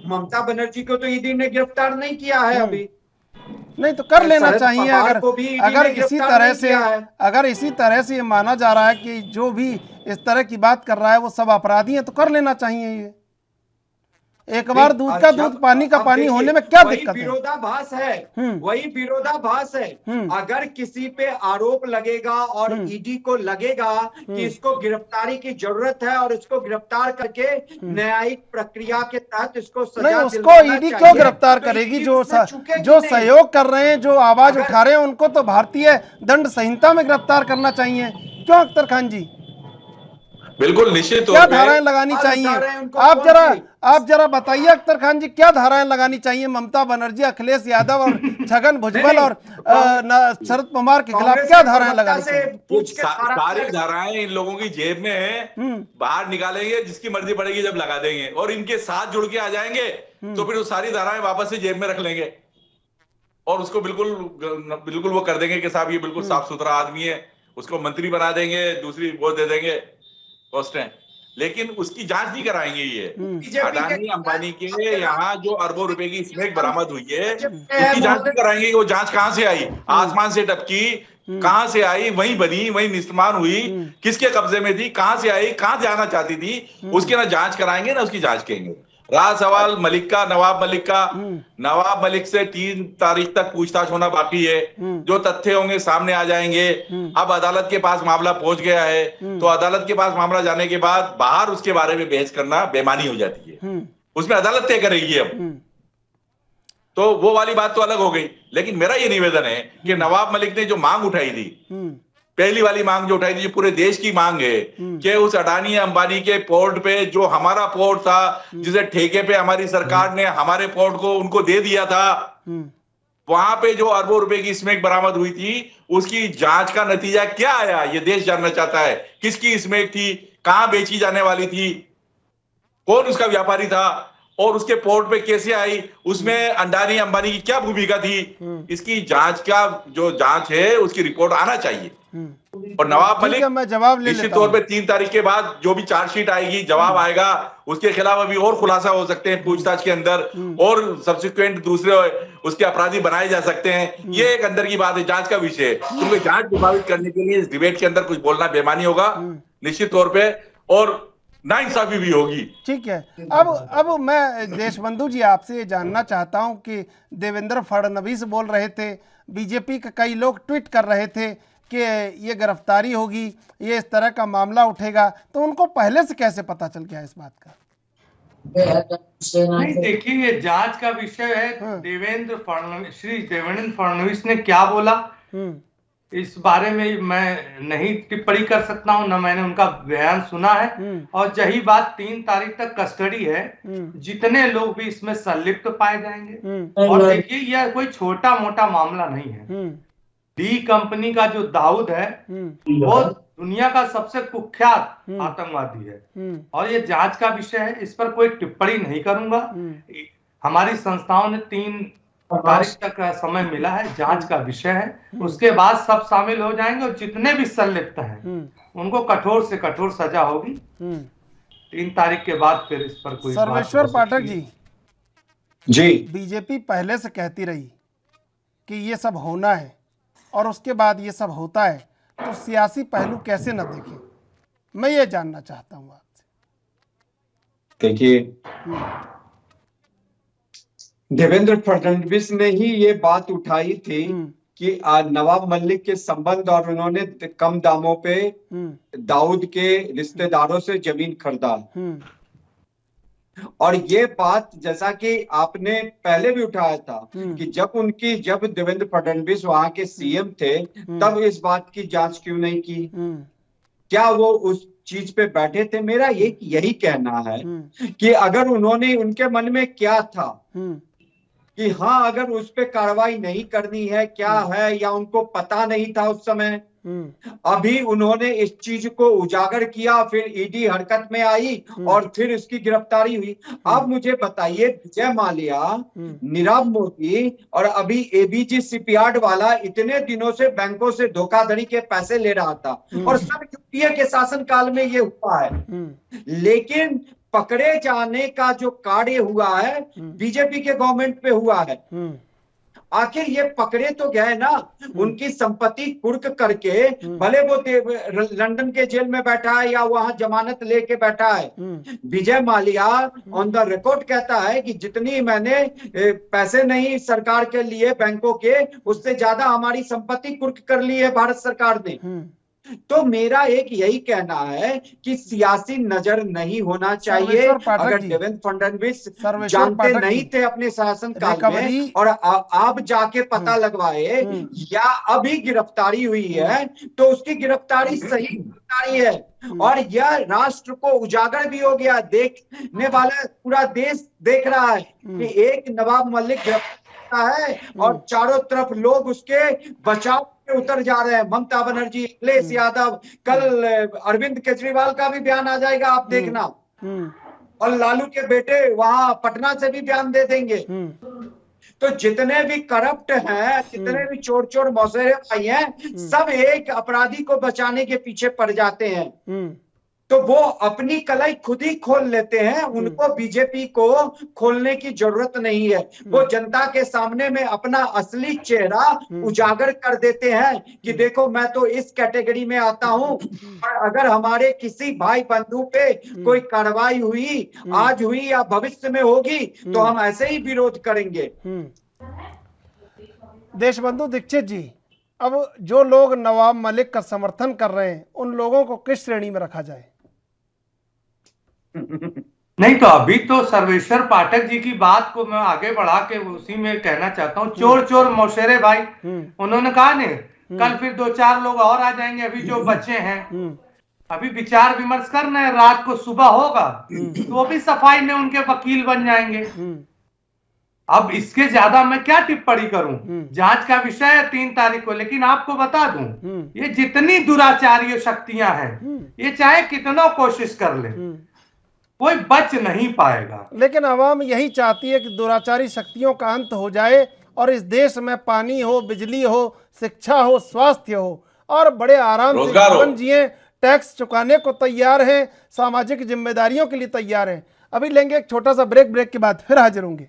ममता बनर्जी को तो ईडी ने गिरफ्तार नहीं किया है अभी। नहीं तो कर लेना चाहिए। अगर इसी तरह से ये माना जा रहा है कि जो भी इस तरह की बात कर रहा है वो सब अपराधी हैं, तो कर लेना चाहिए। ये एक बार दूध का दूध पानी का पानी होने में क्या दिक्कत है? विरोधाभास है, वही विरोधाभास है। अगर किसी पे आरोप लगेगा और ईडी को लगेगा कि इसको गिरफ्तारी की जरूरत है और इसको गिरफ्तार करके न्यायिक प्रक्रिया के तहत इसको सजा नहीं, उसको ईडी क्यों गिरफ्तार करेगी? जो सहयोग कर रहे हैं, जो आवाज उठा रहे हैं, उनको तो भारतीय दंड संहिता में गिरफ्तार करना चाहिए। क्यों अख्तर खान जी? बिल्कुल निश्चित तौर पे क्या धाराएं लगानी चाहिए? आप जरा बताइए अख्तर खान जी, क्या धाराएं लगानी चाहिए ममता बनर्जी, अखिलेश यादव और छगन भुजबल और शरद पवार के खिलाफ? क्या धाराएं लगानी चाहिए? सारी धाराएं इन लोगों की जेब में है, बाहर निकालेंगे, जिसकी मर्जी पड़ेगी जब लगा देंगे, और इनके साथ जुड़ के आ जाएंगे तो फिर वो सारी धाराएं वापस से जेब में रख लेंगे और उसको बिल्कुल वो कर देंगे कि साहब ये बिल्कुल साफ सुथरा आदमी है, उसको मंत्री बना देंगे, दूसरी वो दे देंगे पोस्टें, लेकिन उसकी जांच नहीं कराएंगे। ये अडानी अंबानी के यहाँ जो अरबों रुपए की स्मैक बरामद हुई है, उसकी जांच नहीं कराएंगे। वो जांच कहां से आई? आसमान से टपकी? कहां से आई? वहीं बनी, वहीं निस्तेमाल हुई, किसके कब्जे में थी, कहां से आई, कहां जाना चाहती थी? उसकी ना जांच कराएंगे ना उसकी जांच करेंगे। रहा सवाल मलिक का, नवाब मलिक का, नवाब मलिक से 3 तारीख तक पूछताछ होना बाकी है। जो तथ्य होंगे सामने आ जाएंगे। अब अदालत के पास मामला पहुंच गया है, तो अदालत के पास मामला जाने के बाद बाहर उसके बारे में बहस करना बेईमानी हो जाती है। उसमें अदालत तय करेगी। अब तो वो वाली बात तो अलग हो गई, लेकिन मेरा ये निवेदन है कि नवाब मलिक ने जो मांग उठाई थी, पहली वाली मांग जो उठाई थी, जो पूरे देश की मांग है कि उस अडानी अंबानी के पोर्ट पे, जो हमारा पोर्ट था, जिसे ठेके पे हमारी सरकार ने हमारे पोर्ट को उनको दे दिया था, वहां पे जो अरबों रुपए की स्मैक बरामद हुई थी, उसकी जांच का नतीजा क्या आया, ये देश जानना चाहता है। किसकी स्मैक थी, कहां बेची जाने वाली थी, कौन उसका व्यापारी था, और उसके पोर्ट पे कैसे आई, उसमें अडानी अंबानी की क्या भूमिका थी, इसकी जांच का जो जांच है उसकी रिपोर्ट आना चाहिए। और नवाब मलिक निश्चित तौर पे 3 तारीख के बाद जो भी चार्जशीट आएगी, जवाब आएगा, उसके खिलाफ अभी और खुलासा हो सकते हैं पूछताछ के अंदर, और सब्सिक्वेंट दूसरे उसके अपराधी बनाए जा सकते हैं। ये एक अंदर की बात है, जांच का विषय है, क्योंकि जांच प्रभावित करने के लिए इस डिबेट के अंदर कुछ बोलना बेईमानी होगा निश्चित तौर पे, और नाइंसाफी भी होगी। ठीक है। अब मैं देशबंधु जी आपसे ये जानना चाहता हूं कि देवेंद्र फडणवीस बोल रहे थे, बीजेपी के कई लोग ट्वीट कर रहे थे कि ये गिरफ्तारी होगी, ये इस तरह का मामला उठेगा, तो उनको पहले से कैसे पता चल गया इस बात का? नहीं, देखिए ये जांच का विषय है। श्री देवेंद्र फडणवीस ने क्या बोला इस बारे में मैं नहीं टिप्पणी कर सकता हूं, न मैंने उनका बयान सुना है। और यही बात 3 तारीख तक कस्टडी है, जितने लोग भी इसमें संलिप्त पाए जाएंगे। और देखिए यह कोई छोटा मोटा मामला नहीं है। डी कंपनी का जो दाऊद है वो दुनिया का सबसे कुख्यात आतंकवादी है, और ये जांच का विषय है, इस पर कोई टिप्पणी नहीं करूंगा। हमारी संस्थाओं ने 3 तारीख तक का समय मिला है, जांच का विषय है, उसके बाद सब शामिल हो जाएंगे, और जितने भी संलिप्त हैं उनको कठोर से कठोर सजा होगी। 3 तारीख के बाद फिर इस पर कोई सर्वेश्वर पाठक जी, बीजेपी पहले से कहती रही कि ये सब होना है, और उसके बाद ये सब होता है तो सियासी पहलू कैसे न देखें, मैं ये जानना चाहता हूँ आपसे। देखिए, देवेंद्र फडणवीस ने ही ये बात उठाई थी कि नवाब मलिक के संबंध और उन्होंने कम दामों पे दाऊद के रिश्तेदारों से जमीन खरीदा। और ये बात जैसा कि आपने पहले भी उठाया था कि जब देवेंद्र फडणवीस वहां के सीएम थे तब इस बात की जांच क्यों नहीं की, क्या वो उस चीज पे बैठे थे। मेरा यही कहना है कि अगर उन्होंने, उनके मन में क्या था कि हाँ अगर उस पे कार्रवाई नहीं करनी है क्या है, या उनको पता नहीं था उस समय, अभी उन्होंने इस चीज को उजागर किया, फिर ईडी हरकत में आई और फिर इसकी गिरफ्तारी हुई। अब मुझे बताइए, विजय माल्या, नीरव मोदी और अभी एबीजी शिपयार्ड वाला इतने दिनों से बैंकों से धोखाधड़ी के पैसे ले रहा था और सब यूपीए के शासनकाल में ये हुआ है, लेकिन पकड़े जाने का जो कार्य हुआ है बीजेपी के गवर्नमेंट पे हुआ है। आखिर ये पकड़े तो गए ना, उनकी संपत्ति कुर्क करके, भले वो लंदन के जेल में बैठा है या वहां जमानत लेके बैठा है। Vijay Mallya on the record कहता है कि जितनी मैंने पैसे नहीं सरकार के लिए बैंकों के, उससे ज्यादा हमारी संपत्ति कुर्क कर ली है भारत सरकार ने। तो मेरा यही कहना है कि सियासी नजर नहीं होना चाहिए। अगर देवेंद्र फडणवीस जानते नहीं थे अपने शासन काल में और आप जाके पता लगवाए या अभी गिरफ्तारी हुई है तो उसकी गिरफ्तारी सही गिरफ्तारी है और यह राष्ट्र को उजागर भी हो गया। देखने वाला पूरा देश देख रहा है कि एक नवाब मलिक है और चारों तरफ लोग उसके बचाव पे उतर जा रहे हैं। ममता बनर्जी, अखिलेश यादव, कल अरविंद केजरीवाल का भी बयान आ जाएगा, आप देखना, और लालू के बेटे वहां पटना से भी बयान दे देंगे। तो जितने भी करप्ट हैं, जितने भी चोर मौसेरे भाई हैं, सब एक अपराधी को बचाने के पीछे पड़ जाते हैं। तो वो अपनी कलाई खुद ही खोल लेते हैं, उनको बीजेपी को खोलने की जरूरत नहीं है। वो जनता के सामने में अपना असली चेहरा उजागर कर देते हैं कि देखो मैं तो इस कैटेगरी में आता हूं और अगर हमारे किसी भाई बंधु पे कोई कार्रवाई हुई, आज हुई या भविष्य में होगी, तो हम ऐसे ही विरोध करेंगे। देशबंधु दीक्षित जी, अब जो लोग नवाब मलिक का समर्थन कर रहे हैं उन लोगों को किस श्रेणी में रखा जाए? नहीं, तो अभी तो सर्वेश्वर पाठक जी की बात को मैं आगे बढ़ा के उसी में कहना चाहता हूँ। चोर मौसेरे भाई, उन्होंने कहा नहीं, कल फिर 2-4 लोग और आ जाएंगे। अभी जो बच्चे हैं, अभी विचार विमर्श करना है, रात को सुबह होगा तो वो भी सफाई में उनके वकील बन जाएंगे। अब इसके ज्यादा मैं क्या टिप्पणी करूं? जांच का विषय है 3 तारीख को, लेकिन आपको बता दूं, ये जितनी दुराचारी शक्तियां हैं, ये चाहे कितना कोशिश कर ले, कोई बच नहीं पाएगा। लेकिन आवाम यही चाहती है कि दुराचारी शक्तियों का अंत हो जाए और इस देश में पानी हो, बिजली हो, शिक्षा हो, स्वास्थ्य हो और बड़े आराम से जीवन जिए, टैक्स चुकाने को तैयार हैं, सामाजिक जिम्मेदारियों के लिए तैयार हैं। अभी लेंगे एक छोटा सा ब्रेक के बाद फिर हाजिर होंगे।